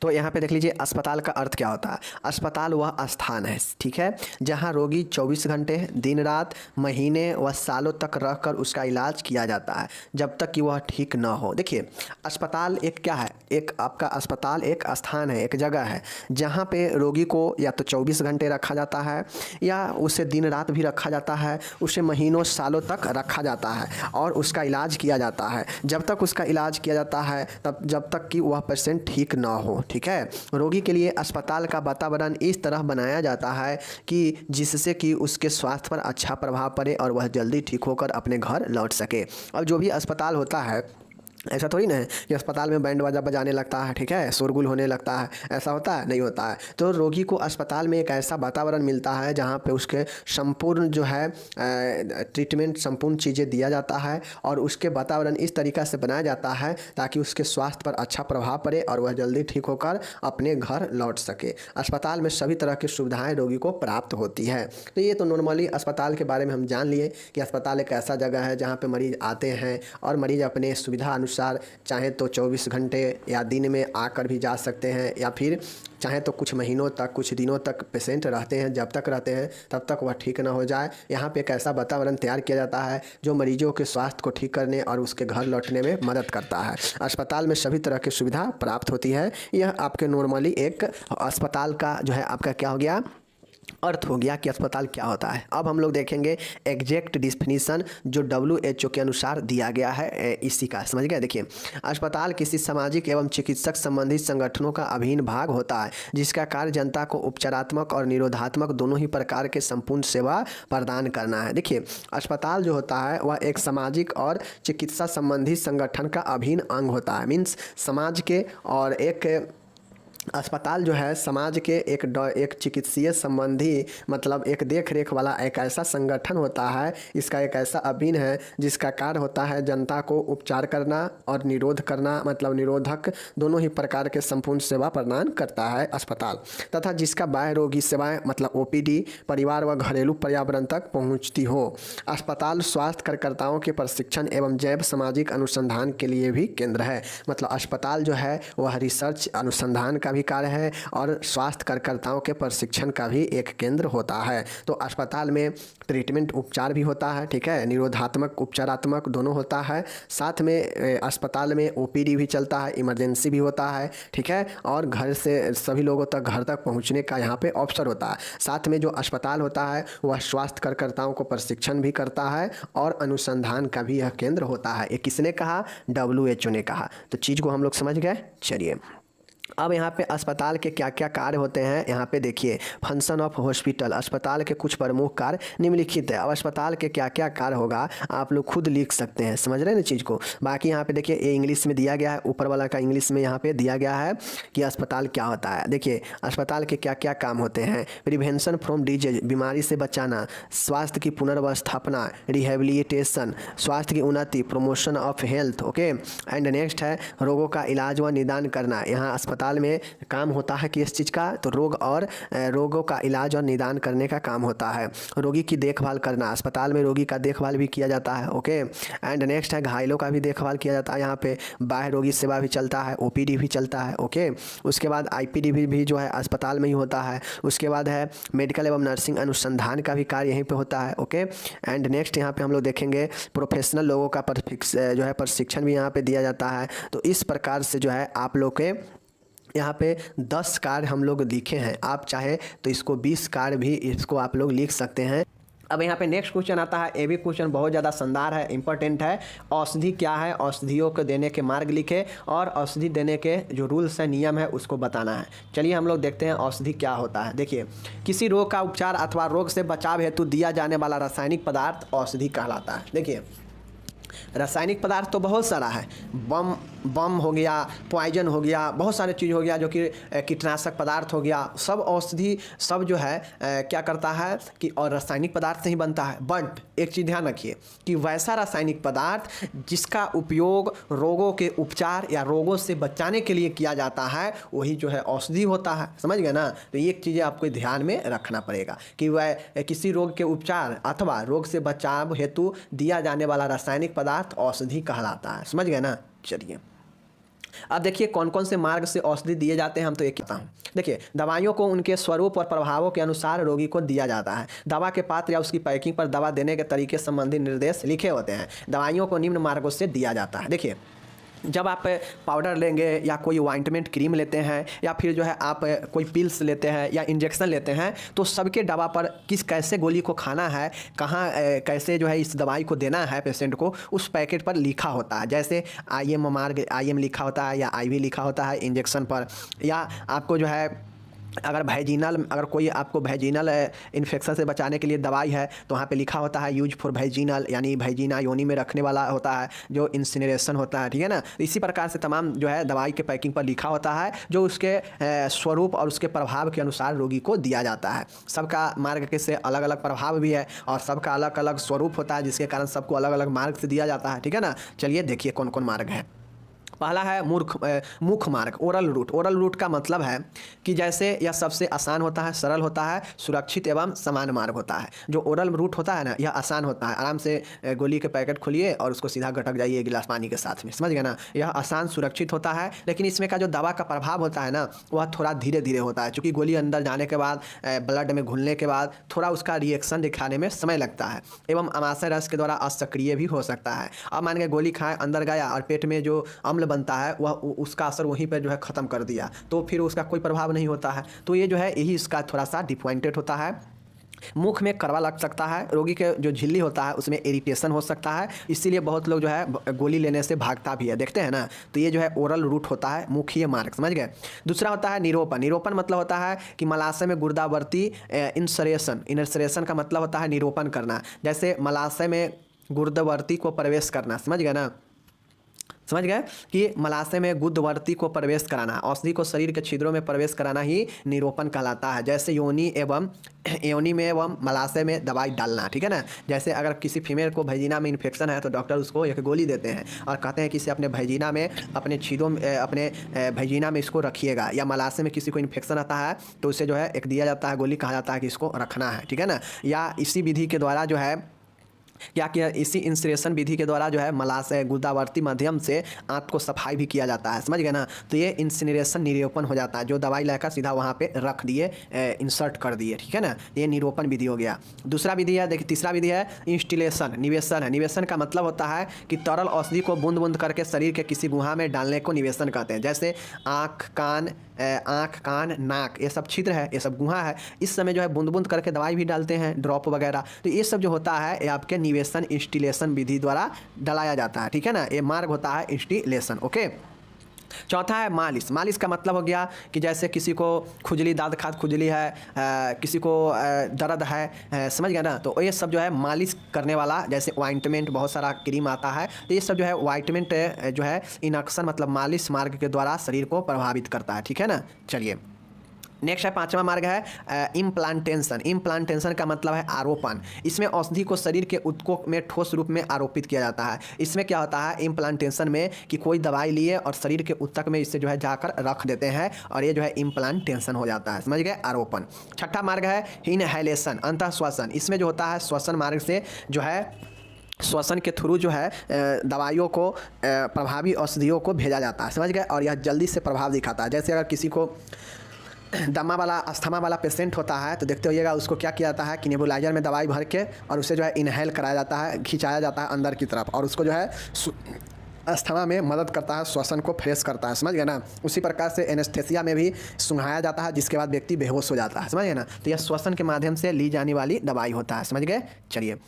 तो यहाँ पे देख लीजिए अस्पताल का अर्थ क्या होता है। अस्पताल वह स्थान है, ठीक है, जहाँ रोगी 24 घंटे दिन रात महीने व सालों तक रहकर उसका इलाज किया जाता है जब तक कि वह ठीक न हो। देखिए अस्पताल एक क्या है, एक आपका अस्पताल एक स्थान है, एक जगह है जहाँ पे रोगी को या तो 24 घंटे रखा जाता है या उसे दिन रात भी रखा जाता है, उसे महीनों सालों तक रखा जाता है और उसका इलाज किया जाता है। जब तक उसका इलाज किया जाता है तब जब तक कि वह पेशेंट ठीक न हो, ठीक है। रोगी के लिए अस्पताल का वातावरण इस तरह बनाया जाता है कि जिससे कि उसके स्वास्थ्य पर अच्छा प्रभाव पड़े और वह जल्दी ठीक होकर अपने घर लौट सके। अब जो भी अस्पताल होता है ऐसा थोड़ी ना है कि अस्पताल में बैंड बाजा बजाने लगता है, ठीक है, शोरगुल होने लगता है, ऐसा होता है, नहीं होता है। तो रोगी को अस्पताल में एक ऐसा वातावरण मिलता है जहाँ पे उसके संपूर्ण जो है ट्रीटमेंट, संपूर्ण चीज़ें दिया जाता है और उसके वातावरण इस तरीक़ा से बनाया जाता है ताकि उसके स्वास्थ्य पर अच्छा प्रभाव पड़े और वह जल्दी ठीक होकर अपने घर लौट सके। अस्पताल में सभी तरह की सुविधाएँ रोगी को प्राप्त होती है। तो ये तो नॉर्मली अस्पताल के बारे में हम जान लिए कि अस्पताल एक ऐसा जगह है जहाँ पर मरीज़ आते हैं और मरीज़ अपने सुविधा चाहे तो 24 घंटे या दिन में आकर भी जा सकते हैं, या फिर चाहे तो कुछ महीनों तक, कुछ दिनों तक पेशेंट रहते हैं, जब तक रहते हैं तब तक वह ठीक ना हो जाए। यहाँ पे एक ऐसा वातावरण तैयार किया जाता है जो मरीजों के स्वास्थ्य को ठीक करने और उसके घर लौटने में मदद करता है। अस्पताल में सभी तरह की सुविधा प्राप्त होती है। यह आपके नॉर्मली एक अस्पताल का जो है आपका क्या हो गया, अर्थ हो गया कि अस्पताल क्या होता है। अब हम लोग देखेंगे एग्जैक्ट डिफिनीशन जो WHO के अनुसार दिया गया है इसी का, समझ गए। देखिए अस्पताल किसी सामाजिक एवं चिकित्सक संबंधित संगठनों का अभिन्न भाग होता है जिसका कार्य जनता को उपचारात्मक और निरोधात्मक दोनों ही प्रकार के संपूर्ण सेवा प्रदान करना है। देखिए अस्पताल जो होता है वह एक सामाजिक और चिकित्सा संबंधी संगठन का अभिन्न अंग होता है। मीन्स समाज के और एक अस्पताल जो है समाज के एक चिकित्सीय संबंधी मतलब एक देख रेख वाला एक ऐसा संगठन होता है, इसका एक ऐसा अभिन्न है जिसका कार्य होता है जनता को उपचार करना और निरोध करना, मतलब निरोधक दोनों ही प्रकार के संपूर्ण सेवा प्रदान करता है अस्पताल, तथा जिसका बाह्य रोगी सेवाएं मतलब OPD परिवार व घरेलू पर्यावरण तक पहुंचती हो। अस्पताल स्वास्थ्य कार्यकर्ताओं के प्रशिक्षण एवं जैव सामाजिक अनुसंधान के लिए भी केंद्र है। मतलब अस्पताल जो है वह रिसर्च अनुसंधान का भी कार्य है और स्वास्थ्य कार्यकर्ताओं के प्रशिक्षण का भी एक केंद्र होता है। तो अस्पताल में ट्रीटमेंट उपचार भी होता है, ठीक है, निरोधात्मक उपचारात्मक दोनों होता है। साथ में अस्पताल में OPD भी चलता है, इमरजेंसी भी होता है, ठीक है, और घर से सभी लोगों तक घर तक पहुंचने का यहाँ पे अवसर होता है। साथ में जो अस्पताल होता है वह स्वास्थ्य कार्यकर्ताओं को प्रशिक्षण भी करता है और अनुसंधान का भी यह केंद्र होता है। ये किसने कहा, WHO ने कहा। तो चीज़ को हम लोग समझ गए। चलिए अब यहाँ पे अस्पताल के क्या क्या कार्य होते हैं यहाँ पे देखिए। फंक्शन ऑफ हॉस्पिटल, अस्पताल के कुछ प्रमुख कार्य निम्नलिखित है। अब अस्पताल के क्या क्या कार्य होगा आप लोग खुद लिख सकते हैं, समझ रहे हैं ना चीज़ को। बाकी यहाँ पे देखिए ये इंग्लिश में दिया गया है, ऊपर वाला का इंग्लिश में यहाँ पे दिया गया है कि अस्पताल क्या होता है। देखिए अस्पताल के क्या क्या काम होते हैं। प्रिवेंशन फ्रॉम डिजीज, बीमारी से बचाना, स्वास्थ्य की पुनर्वस्थापना, रिहेबिलिटेशन, स्वास्थ्य की उन्नति, promotion of health, okay. And next है रोगों का इलाज व निदान करना। यहाँ अस्पताल में काम होता है किस चीज़ का, तो रोग और रोगों का इलाज और निदान करने का काम होता है। रोगी की देखभाल करना, अस्पताल में रोगी का देखभाल भी किया जाता है। ओके, एंड नेक्स्ट है घायलों का भी देखभाल किया जाता है। यहाँ पे बाह्य रोगी सेवा भी चलता है, ओपीडी भी चलता है। ओके, उसके बाद आईपीडी भी जो है अस्पताल में ही होता है। उसके बाद है मेडिकल एवं नर्सिंग अनुसंधान का भी कार्य यहीं पे होता है। ओके, एंड नेक्स्ट यहाँ पे हम लोग देखेंगे प्रोफेशनल लोगों का जो है प्रशिक्षण भी यहाँ पे दिया जाता है। तो इस प्रकार से जो है आप लोग के यहाँ पे 10 कार्य हम लोग लिखे हैं। आप चाहे तो इसको 20 कार्य भी इसको आप लोग लिख सकते हैं। अब यहाँ पे नेक्स्ट क्वेश्चन आता है, ये भी क्वेश्चन बहुत ज़्यादा शानदार है, इंपॉर्टेंट है। औषधि क्या है, औषधियों को देने के मार्ग लिखे और औषधि देने के जो रूल्स है, नियम है, उसको बताना है। चलिए हम लोग देखते हैं औषधि क्या होता है। देखिए, किसी रोग का उपचार अथवा रोग से बचाव हेतु दिया जाने वाला रासायनिक पदार्थ औषधि कहलाता है। देखिए, रासायनिक पदार्थ तो बहुत सारा है, बम हो गया, पॉइजन हो गया, बहुत सारे चीज़ हो गया जो कि कीटनाशक पदार्थ हो गया, सब औषधि सब जो है क्या करता है कि और रासायनिक पदार्थ से ही बनता है। बट एक चीज़ ध्यान रखिए कि वैसा रासायनिक पदार्थ जिसका उपयोग रोगों के उपचार या रोगों से बचाने के लिए किया जाता है, वही जो है औषधि होता है। समझ गए ना? तो ये चीज़ें आपको ध्यान में रखना पड़ेगा कि वह किसी रोग के उपचार अथवा रोग से बचाव हेतु दिया जाने वाला रासायनिक पदार्थ औषधि कहलाता है। समझ गए ना? चलिए, अब देखिए कौन कौन से मार्ग से औषधि दिए जाते हैं, हम तो एक कहता हूँ। देखिए, दवाइयों को उनके स्वरूप और प्रभावों के अनुसार रोगी को दिया जाता है। दवा के पात्र या उसकी पैकिंग पर दवा देने के तरीके संबंधी निर्देश लिखे होते हैं। दवाइयों को निम्न मार्गों से दिया जाता है। देखिए, जब आप पाउडर लेंगे या कोई ऑइंटमेंट क्रीम लेते हैं या फिर जो है आप कोई पिल्स लेते हैं या इंजेक्शन लेते हैं, तो सबके दवा पर किस कैसे गोली को खाना है, कहाँ कैसे जो है इस दवाई को देना है पेशेंट को, उस पैकेट पर लिखा होता है। जैसे IM लिखा होता है या IV लिखा होता है इंजेक्शन पर, या आपको जो है अगर कोई आपको वैजिनल इन्फेक्शन से बचाने के लिए दवाई है तो वहाँ पे लिखा होता है यूज फॉर वैजिनल, यानी वैजिना योनि में रखने वाला होता है जो इंसिनरेशन होता है। ठीक है ना? तो इसी प्रकार से तमाम जो है दवाई के पैकिंग पर लिखा होता है जो उसके स्वरूप और उसके प्रभाव के अनुसार रोगी को दिया जाता है। सबका मार्ग के से अलग अलग प्रभाव भी है और सबका अलग अलग स्वरूप होता है, जिसके कारण सबको अलग अलग मार्ग से दिया जाता है। ठीक है ना? चलिए देखिए कौन कौन मार्ग है। पहला है मुख्य मार्ग, ओरल रूट। ओरल रूट का मतलब है कि जैसे यह सबसे आसान होता है, सरल होता है, सुरक्षित एवं समान मार्ग होता है। जो ओरल रूट होता है ना, यह आसान होता है। आराम से गोली के पैकेट खोलिए और उसको सीधा गटक जाइए गिलास पानी के साथ में। समझ गए ना? यह आसान सुरक्षित होता है, लेकिन इसमें का जो दवा का प्रभाव होता है ना, वह थोड़ा धीरे धीरे होता है, क्योंकि गोली अंदर जाने के बाद ब्लड में घुलने के बाद थोड़ा उसका रिएक्शन दिखाने में समय लगता है एवं अमाशय रस के द्वारा असक्रिय भी हो सकता है। अब मान के गोली खाए, अंदर गया और पेट में जो अम्ल बनता है वह उसका असर वहीं पर जो है ख़त्म कर दिया, तो फिर उसका कोई प्रभाव नहीं होता है। तो ये जो है यही इसका थोड़ा सा डिपॉइंटेड होता है। मुख में कड़वा लग सकता है, रोगी के जो झिल्ली होता है उसमें इरिटेशन हो सकता है, इसीलिए बहुत लोग जो है गोली लेने से भागता भी है, देखते हैं ना। तो ये जो है ओरल रूट होता है, मुखीय मार्ग। समझ गए? दूसरा होता है निरोपण। निरोपण मतलब होता है कि मलाशय में गुर्दावर्ती इंसरेशन का मतलब होता है निरोपण करना। जैसे मलाशय में गुर्दावर्ती को प्रवेश करना। समझ गए ना? समझ गए कि मलाशय में गुदवर्ती को प्रवेश कराना, औषधि को शरीर के छिद्रों में प्रवेश कराना ही निरोपण कहलाता है। जैसे योनि में एवं मलाशय में दवाई डालना। ठीक है ना? जैसे अगर किसी फीमेल को वैजिना में इन्फेक्शन है तो डॉक्टर उसको एक गोली देते हैं और कहते हैं कि इसे अपने वैजिना में, अपने छिद्रों में, अपने वैजिना में इसको रखिएगा। या मलाशय में किसी को इन्फेक्शन आता है तो उसे जो है एक दिया जाता है गोली, कहा जाता है कि इसको रखना है। ठीक है ना? या इसी विधि के द्वारा जो है क्या किया, इसी इंसरेशन विधि के द्वारा जो है मलाशय गुर्दावर्ती माध्यम से आंत को सफाई भी किया जाता है। समझ गए ना? तो ये इंसिनरेशन निरोपण हो जाता है, जो दवाई लेकर सीधा वहाँ पे रख दिए, इंसर्ट कर दिए। ठीक है ना? ये निरोपण विधि हो गया। दूसरा विधि है, देखिए तीसरा विधि है इंस्टिलेशन, निवेशन है। निवेशन का मतलब होता है कि तरल औषधि को बूंद बूंद करके शरीर के किसी गुहा में डालने को निवेशन कहते हैं। जैसे आँख, कान, नाक, ये सब छिद्र है, ये सब गुहा है, इस समय जो है बूंद बूंद करके दवाई भी डालते हैं, ड्रॉप वगैरह। तो ये सब जो होता है ये आपके निवेशन इंस्टिलेशन विधि द्वारा डलाया जाता है। ठीक है ना? ये मार्ग होता है इंस्टिलेशन। ओके। चौथा है मालिश। मालिश का मतलब हो गया कि जैसे किसी को खुजली, दांत खाद खुजली है, किसी को दर्द है, समझ गया ना? तो ये सब जो है मालिश करने वाला, जैसे ऑइंटमेंट, बहुत सारा क्रीम आता है, तो ये सब जो है ऑइंटमेंट जो है इनक्शन मतलब मालिश मार्ग के द्वारा शरीर को प्रभावित करता है। ठीक है ना? चलिए नेक्स्ट है पांचवा मार्ग है इम्प्लांटेशन। इम्प्लांटेशन का मतलब है आरोपण। इसमें औषधि को शरीर के ऊतकों में ठोस रूप में आरोपित किया जाता है। इसमें क्या होता है इम्प्लांटेशन में कि कोई दवाई लिए और शरीर के ऊतक में इसे जो है जाकर रख देते हैं और ये जो है इम्प्लांटेशन हो जाता है, समझ गए, आरोपण। छठा मार्ग है इनहेलेशन, अंतः श्वसन। इसमें जो होता है श्वसन मार्ग से जो है श्वसन के थ्रू जो है दवाइयों को प्रभावी औषधियों को भेजा जाता है, समझ गए, और यह जल्दी से प्रभाव दिखाता है। जैसे अगर किसी को दमा वाला अस्थमा वाला पेशेंट होता है तो देखते होइएगा उसको क्या किया जाता है कि नेबुलाइजर में दवाई भर के और उसे जो है इनहेल कराया जाता है, खिंचाया जाता है अंदर की तरफ, और उसको जो है अस्थमा में मदद करता है, श्वसन को फ्रेश करता है, समझ गए ना। उसी प्रकार से एनेस्थेसिया में भी सुंघाया जाता है जिसके बाद व्यक्ति बेहोश हो जाता है, समझ गए ना। तो यह श्वसन के माध्यम से ली जाने वाली दवाई होता है, समझ गए। चलिए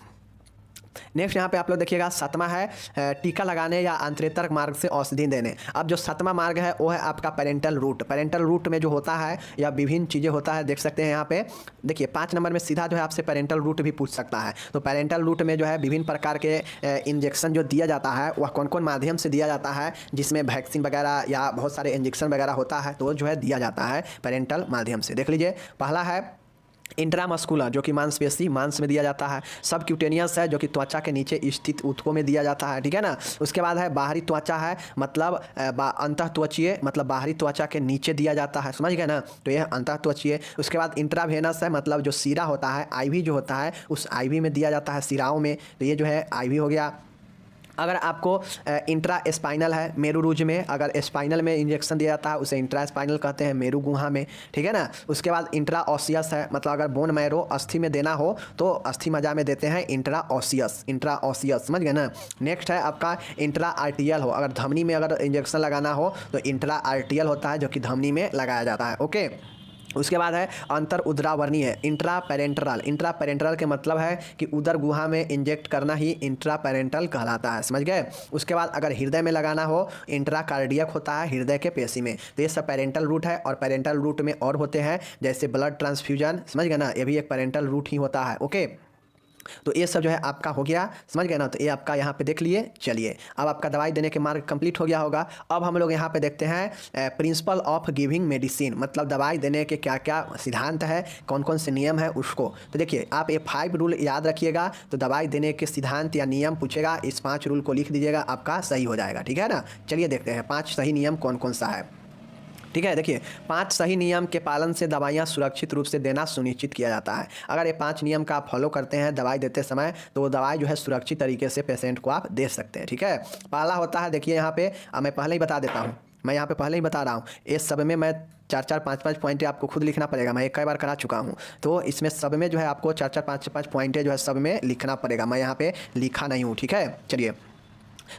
नेक्स्ट यहाँ पे आप लोग देखिएगा सातवां है टीका लगाने या अंतरेतर मार्ग से औषधि देने। अब जो सातवां मार्ग है वो है आपका पेरेंटल रूट। पेरेंटल रूट में जो होता है या विभिन्न चीज़ें होता है, देख सकते हैं यहाँ पे देखिए 5 नंबर में सीधा जो है आपसे पेरेंटल रूट भी पूछ सकता है। तो पेरेंटल रूट में जो है विभिन्न प्रकार के इंजेक्शन जो दिया जाता है वह कौन कौन माध्यम से दिया जाता है, जिसमें वैक्सीन वगैरह या बहुत सारे इंजेक्शन वगैरह होता है, तो जो है दिया जाता है पेरेंटल माध्यम से। देख लीजिए पहला है इंट्रामस्कुलर जो कि मांसपेशी मांस में दिया जाता है। सब क्यूटेनियस है जो कि त्वचा के नीचे स्थित ऊतकों में दिया जाता है, ठीक है ना। उसके बाद है बाहरी त्वचा है, मतलब अंतः त्वचीय, मतलब बाहरी त्वचा के नीचे दिया जाता है, समझ गए ना, तो यह अंतः त्वचीय। उसके बाद इंट्रावेनस है, मतलब जो सीरा होता है आईवी जो होता है उस आईवी में दिया जाता है, सिराओं में, तो ये जो है आईवी हो गया। अगर आपको इंट्रा स्पाइनल है मेरुरुज में, अगर स्पाइनल में इंजेक्शन दिया जाता है उसे इंट्रा स्पाइनल कहते हैं, मेरु गुहा में, ठीक है ना। उसके बाद इंट्रा ऑसियस है, मतलब अगर बोन मैरो अस्थि में देना हो तो अस्थि मज्जा में देते हैं इंट्रा ऑसियस, इंट्रा ऑसियस, समझ गए ना। नेक्स्ट है आपका इंट्रा आर्टियल हो, अगर धमनी में अगर इंजेक्शन लगाना हो तो इंट्रा आर्टियल होता है जो कि धमनी में लगाया जाता है, ओके। उसके बाद है अंतर उदरावर्णी है इंट्रा पेरेंटरल। इंट्रा पेरेंटरल के मतलब है कि उदर गुहा में इंजेक्ट करना ही इंट्रा पेरेंटल कहलाता है, समझ गए। उसके बाद अगर हृदय में लगाना हो इंट्रा कार्डियक होता है, हृदय के पेशी में, तो ये सब पेरेंटल रूट है। और पेरेंटल रूट में और होते हैं जैसे ब्लड ट्रांसफ्यूजन, समझ गए ना, ये भी एक पेरेंटल रूट ही होता है, ओके। तो ये सब जो है आपका हो गया, समझ गए ना। तो ये आपका यहाँ पे देख लिए। चलिए अब आपका दवाई देने के मार्ग कंप्लीट हो गया होगा। अब हम लोग यहाँ पे देखते हैं प्रिंसिपल ऑफ गिविंग मेडिसिन, मतलब दवाई देने के क्या क्या सिद्धांत है, कौन कौन से नियम है उसको। तो देखिए आप ये 5 रूल याद रखिएगा, तो दवाई देने के सिद्धांत या नियम पूछेगा, इस 5 रूल को लिख दीजिएगा, आपका सही हो जाएगा, ठीक है ना। चलिए देखते हैं 5 सही नियम कौन कौन सा है, ठीक है। देखिए 5 सही नियम के पालन से दवाइयाँ सुरक्षित रूप से देना सुनिश्चित किया जाता है। अगर ये 5 नियम का आप फॉलो करते हैं दवाई देते समय, तो वो दवाई जो है सुरक्षित तरीके से पेशेंट को आप दे सकते हैं, ठीक है। पहला होता है, देखिए यहाँ पे मैं पहले ही बता देता हूँ, मैं यहाँ पे पहले ही बता रहा हूँ, इस सब में मैं 4-4, 5-5 पॉइंटें आपको खुद लिखना पड़ेगा, मैं कई बार करा चुका हूँ। तो इसमें सब में जो है आपको 4-4, 5-5 पॉइंटें जो है सब में लिखना पड़ेगा, मैं यहाँ पे लिखा नहीं हूँ, ठीक है। चलिए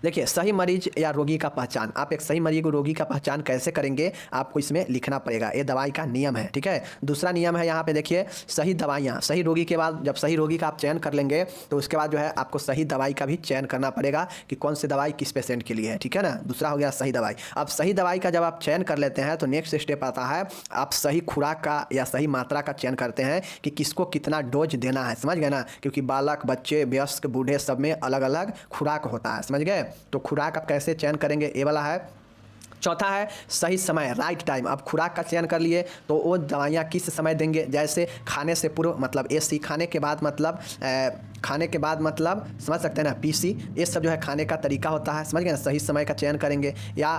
देखिए सही मरीज या रोगी का पहचान, आप एक सही मरीज को रोगी का पहचान कैसे करेंगे आपको इसमें लिखना पड़ेगा, ये दवाई का नियम है, ठीक है। दूसरा नियम है यहाँ पे देखिए सही दवाइयाँ, सही रोगी के बाद जब सही रोगी का आप चयन कर लेंगे तो उसके बाद जो है आपको सही दवाई का भी चयन करना पड़ेगा कि कौन सी दवाई किस पेशेंट के लिए है, ठीक है ना। दूसरा हो गया सही दवाई। अब सही दवाई का जब आप चयन कर लेते हैं तो नेक्स्ट स्टेप आता है आप सही खुराक का या सही मात्रा का चयन करते हैं कि किसको कितना डोज देना है, समझ गए ना, क्योंकि बालक बच्चे वयस्क बूढ़े सब में अलग अलग खुराक होता है, समझ गए। तो खुराक आप कैसे चयन करेंगे, ये वाला है। चौथा है सही समय, राइट टाइम। आप खुराक का चयन कर लिए तो वो दवाइयाँ किस समय देंगे, जैसे खाने से पूर्व, मतलब एसी, खाने के बाद मतलब खाने के बाद मतलब समझ सकते हैं ना, पीसी, ये सब जो है खाने का तरीका होता है, समझ गए ना। सही समय का चयन करेंगे। या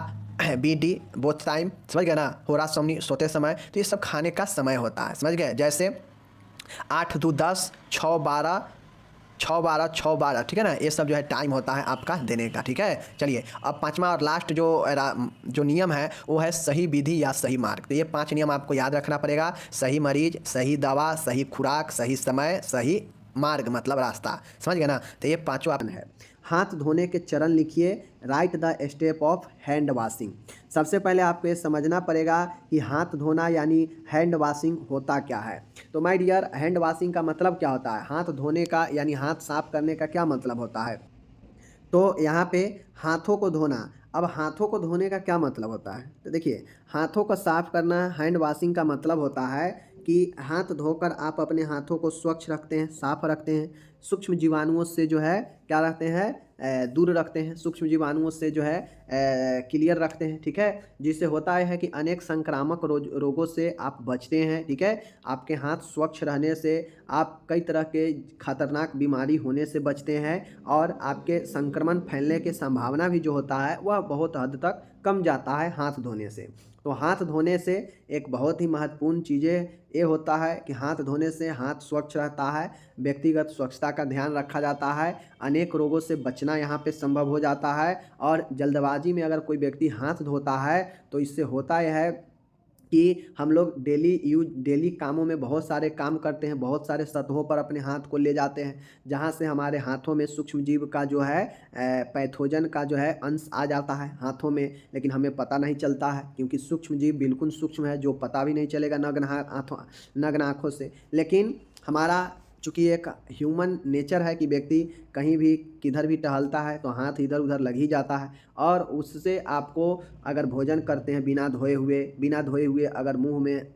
बीडी बोथ टाइम, समझ गए ना, होरा सोमनी सोते समय, तो ये सब खाने का समय होता है, समझ गए। जैसे 8, 2, 10, 6, 12, 6, 12, 6, 12, ठीक है ना, ये सब जो है टाइम होता है आपका देने का, ठीक है। चलिए अब 5वां और लास्ट जो नियम है वो है सही विधि या सही मार्ग। तो ये 5 नियम आपको याद रखना पड़ेगा, सही मरीज, सही दवा, सही खुराक, सही समय, सही मार्ग, मतलब रास्ता, समझ गए ना। तो ये 5वां है। हाथ धोने के चरण लिखिए, right the step of hand washing. सबसे पहले आपको ये समझना पड़ेगा कि हाथ धोना यानी हैंड वॉशिंग होता क्या है। तो माय डियर, हैंड वॉशिंग का मतलब क्या होता है, हाथ धोने का यानी हाथ साफ करने का क्या मतलब होता है। तो यहाँ पे हाथों को धोना, अब हाथों को धोने का क्या मतलब होता है, तो देखिए हाथों को साफ करना हैंड वॉशिंग का मतलब होता है कि हाथ धोकर आप अपने हाथों को स्वच्छ रखते हैं, साफ रखते हैं, सूक्ष्म जीवाणुओं से जो है क्या रखते हैं, दूर रखते हैं, सूक्ष्म जीवाणुओं से जो है क्लियर रखते हैं, ठीक है। जिससे होता है कि अनेक संक्रामक रोगों से आप बचते हैं, ठीक है। आपके हाथ स्वच्छ रहने से आप कई तरह के खतरनाक बीमारी होने से बचते हैं और आपके संक्रमण फैलने की संभावना भी जो होता है वह बहुत हद तक कम जाता है हाथ धोने से। तो हाथ धोने से एक बहुत ही महत्वपूर्ण चीज़ें ये होता है कि हाथ धोने से हाथ स्वच्छ रहता है, व्यक्तिगत स्वच्छता का ध्यान रखा जाता है, अनेक रोगों से बचना यहाँ पे संभव हो जाता है। और जल्दबाजी में अगर कोई व्यक्ति हाथ धोता है तो इससे होता यह है कि हम लोग डेली कामों में बहुत सारे काम करते हैं, बहुत सारे सतहों पर अपने हाथ को ले जाते हैं, जहां से हमारे हाथों में सूक्ष्म जीव का जो है पैथोजन का जो है अंश आ जाता है हाथों में, लेकिन हमें पता नहीं चलता है क्योंकि सूक्ष्म जीव बिल्कुल सूक्ष्म है, जो पता भी नहीं चलेगा नग्न आँखों से। लेकिन हमारा चूँकि एक ह्यूमन नेचर है कि व्यक्ति कहीं भी किधर भी टहलता है तो हाथ इधर उधर लग ही जाता है, और उससे आपको अगर भोजन करते हैं बिना धोए हुए अगर मुंह में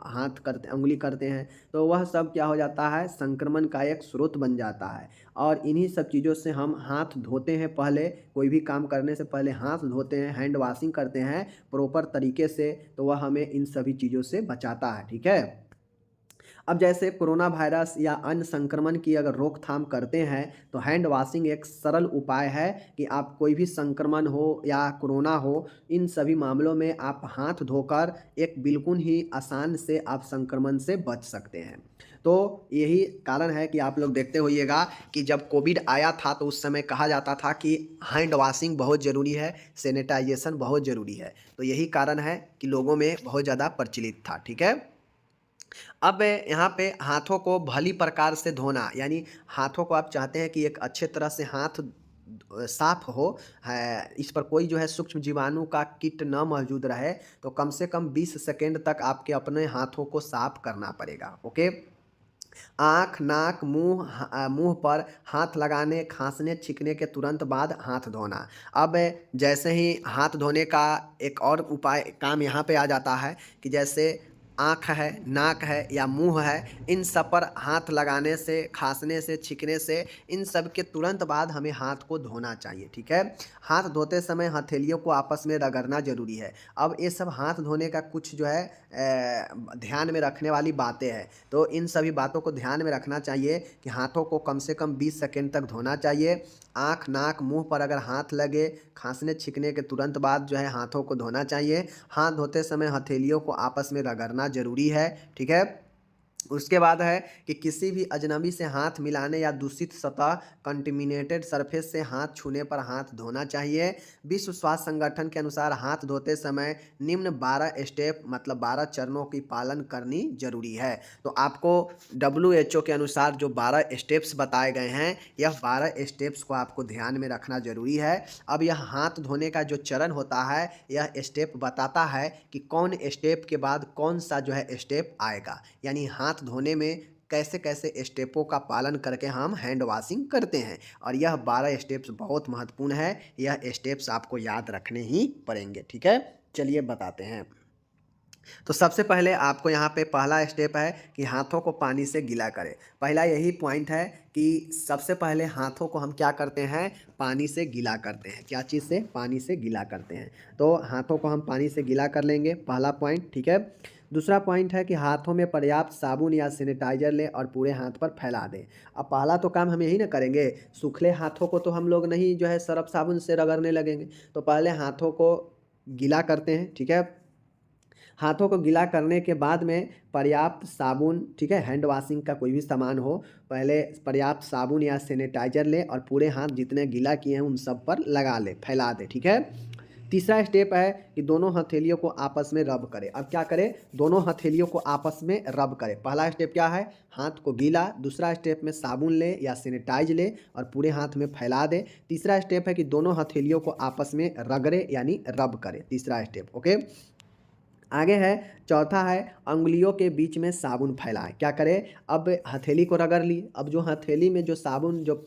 उंगली करते हैं तो वह सब क्या हो जाता है, संक्रमण का एक स्रोत बन जाता है। और इन्हीं सब चीज़ों से हम हाथ धोते हैं, पहले कोई भी काम करने से पहले हाथ धोते हैं, हैंड वॉशिंग करते हैं प्रॉपर तरीके से, तो वह हमें इन सभी चीज़ों से बचाता है, ठीक है। अब जैसे कोरोना वायरस या अन्य संक्रमण की अगर रोकथाम करते हैं तो हैंड वॉशिंग एक सरल उपाय है कि आप कोई भी संक्रमण हो या कोरोना हो, इन सभी मामलों में आप हाथ धोकर एक बिल्कुल ही आसान से आप संक्रमण से बच सकते हैं। तो यही कारण है कि आप लोग देखते होइएगा कि जब कोविड आया था तो उस समय कहा जाता था कि हैंड वॉशिंग बहुत ज़रूरी है, सैनिटाइजेशन बहुत ज़रूरी है। तो यही कारण है कि लोगों में बहुत ज़्यादा प्रचलित था, ठीक है। अब यहाँ पे हाथों को भली प्रकार से धोना, यानी हाथों को आप चाहते हैं कि एक अच्छे तरह से हाथ साफ हो है, इस पर कोई जो है सूक्ष्म जीवाणु का कीट न मौजूद रहे, तो कम से कम 20 सेकेंड तक आपके अपने हाथों को साफ करना पड़ेगा, ओके। आँख, नाक, मुंह पर हाथ लगाने, खांसने, छींकने के तुरंत बाद हाथ धोना। अब जैसे ही हाथ धोने का एक और उपाय काम यहाँ पे आ जाता है कि जैसे आँख है, नाक है या मुंह है, इन सब पर हाथ लगाने से, खांसने से, छींकने से, इन सब के तुरंत बाद हमें हाथ को धोना चाहिए, ठीक है। हाथ धोते समय हथेलियों को आपस में रगड़ना जरूरी है। अब ये सब हाथ धोने का कुछ जो है ध्यान में रखने वाली बातें हैं, तो इन सभी बातों को ध्यान में रखना चाहिए कि हाथों को कम से कम 20 सेकेंड तक धोना चाहिए। आँख, नाक, मुंह पर अगर हाथ लगे, खांसने छींकने के तुरंत बाद जो है हाथों को धोना चाहिए। हाथ धोते समय हथेलियों को आपस में रगड़ना जरूरी है, ठीक है। उसके बाद है कि किसी भी अजनबी से हाथ मिलाने या दूषित सतह कंटेमिनेटेड सरफेस से हाथ छूने पर हाथ धोना चाहिए। विश्व स्वास्थ्य संगठन के अनुसार हाथ धोते समय निम्न 12 स्टेप मतलब 12 चरणों की पालन करनी जरूरी है। तो आपको WHO के अनुसार जो 12 स्टेप्स बताए गए हैं, यह 12 स्टेप्स को आपको ध्यान में रखना जरूरी है। अब यह हाथ धोने का जो चरण होता है, यह स्टेप बताता है कि कौन स्टेप के बाद कौन सा जो है स्टेप आएगा, यानी हाथ धोने में कैसे कैसे स्टेपों का पालन करके हम हैंड वॉशिंग करते हैं। और यह 12 स्टेप्स बहुत महत्वपूर्ण है, यह स्टेप्स आपको याद रखने ही पड़ेंगे, ठीक है। चलिए बताते हैं। तो सबसे पहले आपको यहाँ पे पहला स्टेप है कि हाथों को पानी से गीला करें। पहला यही पॉइंट है कि सबसे पहले हाथों को हम क्या करते हैं, पानी से गीला करते हैं। क्या चीज़ से? पानी से गीला करते हैं। तो हाथों को हम पानी से गीला कर लेंगे, पहला पॉइंट, ठीक है। दूसरा पॉइंट है कि हाथों में पर्याप्त साबुन या सैनिटाइजर लें और पूरे हाथ पर फैला दें। अब पहला तो काम हम यही ना करेंगे, सूखले हाथों को तो हम लोग नहीं जो है सरफ साबुन से रगड़ने लगेंगे, तो पहले हाथों को गीला करते हैं, ठीक है। हाथों को गीला करने के बाद में पर्याप्त साबुन, ठीक है, हैंड वॉशिंग का कोई भी सामान हो, पहले पर्याप्त साबुन या सैनिटाइजर ले और पूरे हाथ जितने गीला किए हैं उन सब पर लगा ले, फैला दे, ठीक है। तीसरा स्टेप है कि दोनों हथेलियों को आपस में रब करें। अब क्या करें, दोनों हथेलियों को आपस में रब करें। पहला स्टेप क्या है, हाथ को गीला। दूसरा स्टेप में साबुन ले या सैनिटाइज ले और पूरे हाथ में फैला दे। तीसरा स्टेप है कि दोनों हथेलियों को आपस में रगड़े यानी रब करें, तीसरा स्टेप, ओके। आगे है चौथा है अंगुलियों के बीच में साबुन फैलाएं। क्या करें, अब हथेली को रगड़ ली, अब जो हथेली में जो साबुन जो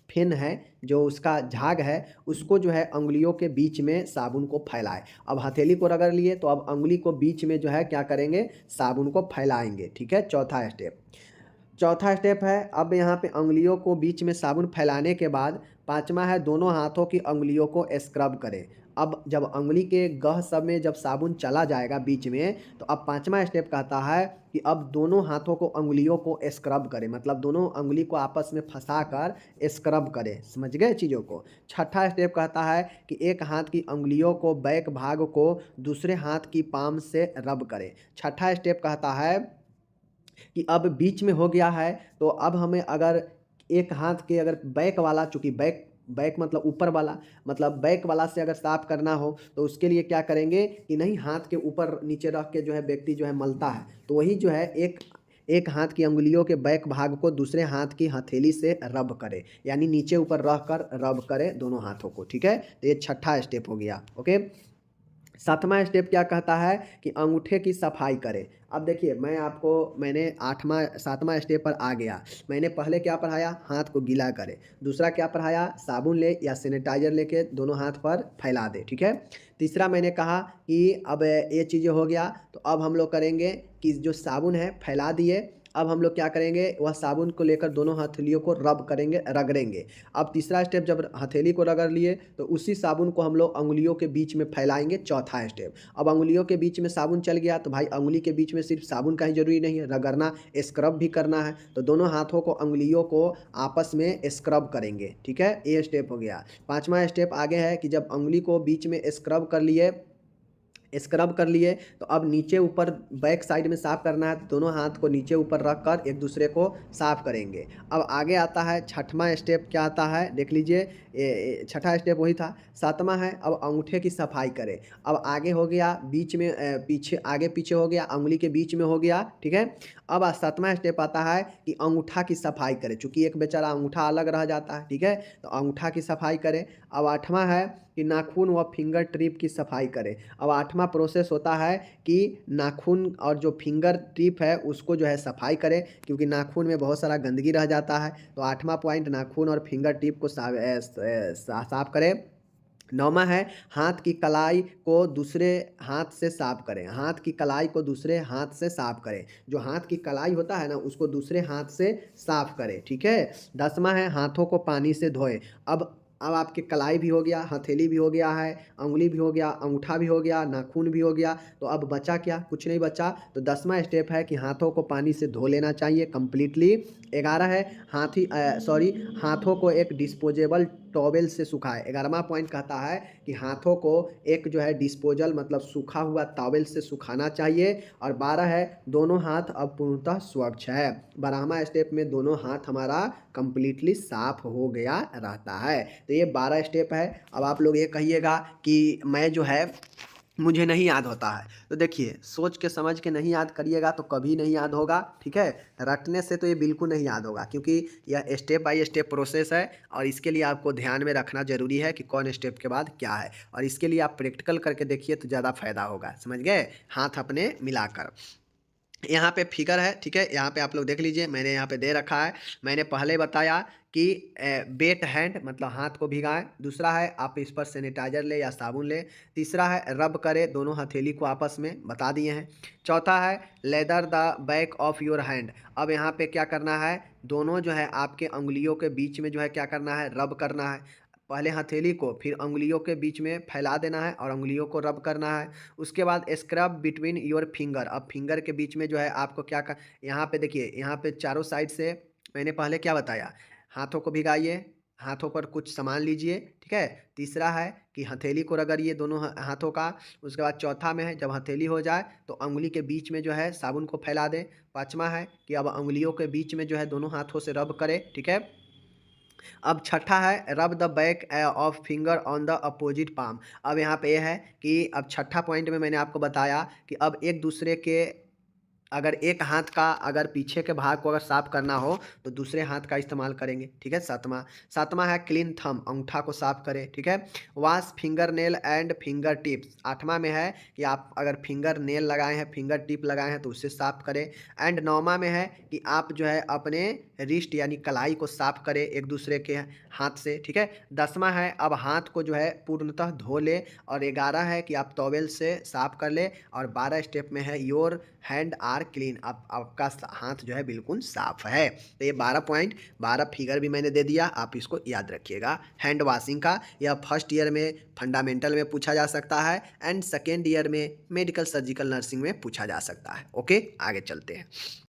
फिन है, जो उसका झाग है, उसको जो है अंगुलियों के बीच में साबुन को फैलाएं। अब हथेली को रगड़ लिए तो अब अंगुली को बीच में जो है क्या करेंगे, साबुन को फैलाएंगे, ठीक है, चौथा स्टेप। चौथा स्टेप है, अब यहाँ पे उंगलियों को बीच में साबुन फैलाने के बाद पांचवा है दोनों हाथों की उंगलियों को स्क्रब करें। अब जब उंगली के गह सब में जब साबुन चला जाएगा बीच में, तो अब पांचवा स्टेप कहता है कि अब दोनों हाथों को उंगलियों को स्क्रब करें, मतलब दोनों उंगली को आपस में फंसा कर स्क्रब करें। समझ गए चीज़ों को। छठा स्टेप कहता है कि एक हाथ की उंगलियों को बैक भाग को दूसरे हाथ की पाम से रब करें। छठा स्टेप कहता है कि अब बीच में हो गया है, तो अब हमें अगर एक हाथ के अगर बैक वाला, चूँकि बैक बैक मतलब ऊपर वाला, मतलब बैक वाला से अगर साफ़ करना हो तो उसके लिए क्या करेंगे कि नहीं, हाथ के ऊपर नीचे रख के जो है व्यक्ति जो है मलता है, तो वही जो है एक एक हाथ की अंगुलियों के बैक भाग को दूसरे हाथ की हथेली से रब करे, यानी नीचे ऊपर रख कर रब करे दोनों हाथों को। ठीक है, तो ये छठा स्टेप हो गया। ओके, सातवां स्टेप क्या कहता है कि अंगूठे की सफाई करें। अब देखिए मैंने सातवां स्टेप पर आ गया। मैंने पहले क्या पढ़ाया, हाथ को गीला करे। दूसरा क्या पढ़ाया, साबुन ले या सैनिटाइजर लेके दोनों हाथ पर फैला दे। ठीक है, तीसरा मैंने कहा कि अब ये चीज़ें हो गया, तो अब हम लोग करेंगे कि जो साबुन है फैला दिए, अब हम लोग क्या करेंगे, वह साबुन को लेकर दोनों हथेलियों को रब करेंगे, रगड़ेंगे। अब तीसरा स्टेप, जब हथेली को रगड़ लिए तो उसी साबुन को हम लोग अंगुलियों के बीच में फैलाएंगे। चौथा स्टेप, अब अंगुलियों के बीच में साबुन चल गया तो भाई अंगुली के बीच में सिर्फ साबुन का ही जरूरी नहीं है, रगड़ना, स्क्रब भी करना है, तो दोनों हाथों को अंगुलियों को आपस में स्क्रब करेंगे। ठीक है, ये स्टेप हो गया। पांचवा स्टेप आगे है कि जब अंगुली को बीच में स्क्रब कर लिए तो अब नीचे ऊपर बैक साइड में साफ़ करना है, तो दोनों हाथ को नीचे ऊपर रख कर एक दूसरे को साफ़ करेंगे। अब आगे आता है छठवां स्टेप, क्या आता है देख लीजिए। छठा स्टेप वही था। सातवां है अब अंगूठे की सफाई करें। अब आगे हो गया, बीच में पीछे, आगे पीछे हो गया, अंगुली के बीच में हो गया। ठीक है, अब सातवां स्टेप आता है कि अंगूठा की सफाई करें, चूँकि एक बेचारा अंगूठा अलग रह जाता है। ठीक है, तो अंगूठा की सफाई करें। अब आठवां है कि नाखून व फिंगर टिप की सफाई करें। अब आठवां प्रोसेस होता है कि नाखून और जो फिंगर टिप है उसको जो है सफाई करें, क्योंकि नाखून में बहुत सारा गंदगी रह जाता है। तो आठवां पॉइंट, नाखून और फिंगर टिप को साफ करें। नौवां है हाथ की कलाई को दूसरे हाथ से साफ करें। हाथ की कलाई को दूसरे हाथ से साफ करें, जो हाथ की कलाई होता है ना उसको दूसरे हाथ से साफ करें। ठीक है, 10वां है हाथों को पानी से धोएं। अब आपके कलाई भी हो गया, हथेली भी हो गया है, उंगली भी हो गया, अंगूठा भी हो गया, नाखून भी हो गया, तो अब बचा क्या, कुछ नहीं बचा। तो 10वां स्टेप है कि हाथों को पानी से धो लेना चाहिए कंप्लीटली। 11 है हाथों को एक डिस्पोजेबल टॉवेल से सुखाए। 11वां पॉइंट कहता है कि हाथों को एक जो है डिस्पोजल मतलब सूखा हुआ टॉवेल से सुखाना चाहिए। और 12 है दोनों हाथ अब पूर्णतः स्वच्छ है। 12वां स्टेप में दोनों हाथ हमारा कंप्लीटली साफ हो गया रहता है। तो ये 12 स्टेप है। अब आप लोग ये कहिएगा कि मैं जो है मुझे नहीं याद होता है, तो देखिए सोच के समझ के नहीं याद करिएगा तो कभी नहीं याद होगा। ठीक है, रटने से तो ये बिल्कुल नहीं याद होगा, क्योंकि यह स्टेप बाय स्टेप प्रोसेस है और इसके लिए आपको ध्यान में रखना जरूरी है कि कौन स्टेप के बाद क्या है, और इसके लिए आप प्रैक्टिकल करके देखिए तो ज़्यादा फायदा होगा। समझ गए, हाथ अपने मिलाकर। यहाँ पे फिगर है। ठीक है, यहाँ पे आप लोग देख लीजिए, मैंने यहाँ पे दे रखा है। मैंने पहले बताया कि वेट हैंड मतलब हाथ को भिगाएं। दूसरा है आप इस पर सैनिटाइजर ले या साबुन ले। तीसरा है रब करें दोनों हथेली को आपस में, बता दिए हैं। चौथा है leather the back of your hand. अब यहाँ पे क्या करना है, दोनों जो है आपके उंगलियों के बीच में जो है क्या करना है, रब करना है। पहले हथेली को फिर उंगलियों के बीच में फैला देना है और उंगलियों को रब करना है। उसके बाद स्क्रब बिटवीन योर फिंगर। अब फिंगर के बीच में जो है आपको क्या कर, यहाँ पे देखिए, यहाँ पे चारों साइड से मैंने पहले क्या बताया, हाथों को भिगाइए, हाथों पर कुछ सामान लीजिए। ठीक है, तीसरा है कि हथेली को रगड़िए दोनों हाथों का। उसके बाद चौथा में है जब हथेली हो जाए तो उंगली के बीच में जो है साबुन को फैला दें। पाँचवा है कि अब उंगलियों के बीच में जो है दोनों हाथों से रब करें। ठीक है, अब छठा है रब the back of finger on the opposite palm. अब यहाँ पे यह है कि अब छठा पॉइंट में मैंने आपको बताया कि अब एक दूसरे के, अगर एक हाथ का अगर पीछे के भाग को अगर साफ करना हो तो दूसरे हाथ का इस्तेमाल करेंगे। ठीक है, सातवां है क्लीन थंब, अंगूठा को साफ करें। ठीक है, wash finger nail and finger tips. आठवां में है कि आप अगर फिंगर नेल लगाए हैं, फिंगर टिप लगाए हैं तो उससे साफ करें। एंड नौवां में है कि आप जो है अपने रिस्ट यानी कलाई को साफ करें एक दूसरे के हाथ से। ठीक है, 10वां है अब हाथ को जो है पूर्णतः धो ले। और 11 है कि आप टॉवेल से साफ कर ले। और 12 स्टेप में है योर हैंड आर क्लीन, आपका हाथ जो है बिल्कुल साफ है। तो ये 12 पॉइंट 12 फिगर भी मैंने दे दिया, आप इसको याद रखिएगा। हैंड वॉशिंग का यह फर्स्ट ईयर में फंडामेंटल में पूछा जा सकता है एंड सेकेंड ईयर में मेडिकल सर्जिकल नर्सिंग में पूछा जा सकता है। ओके, आगे चलते हैं।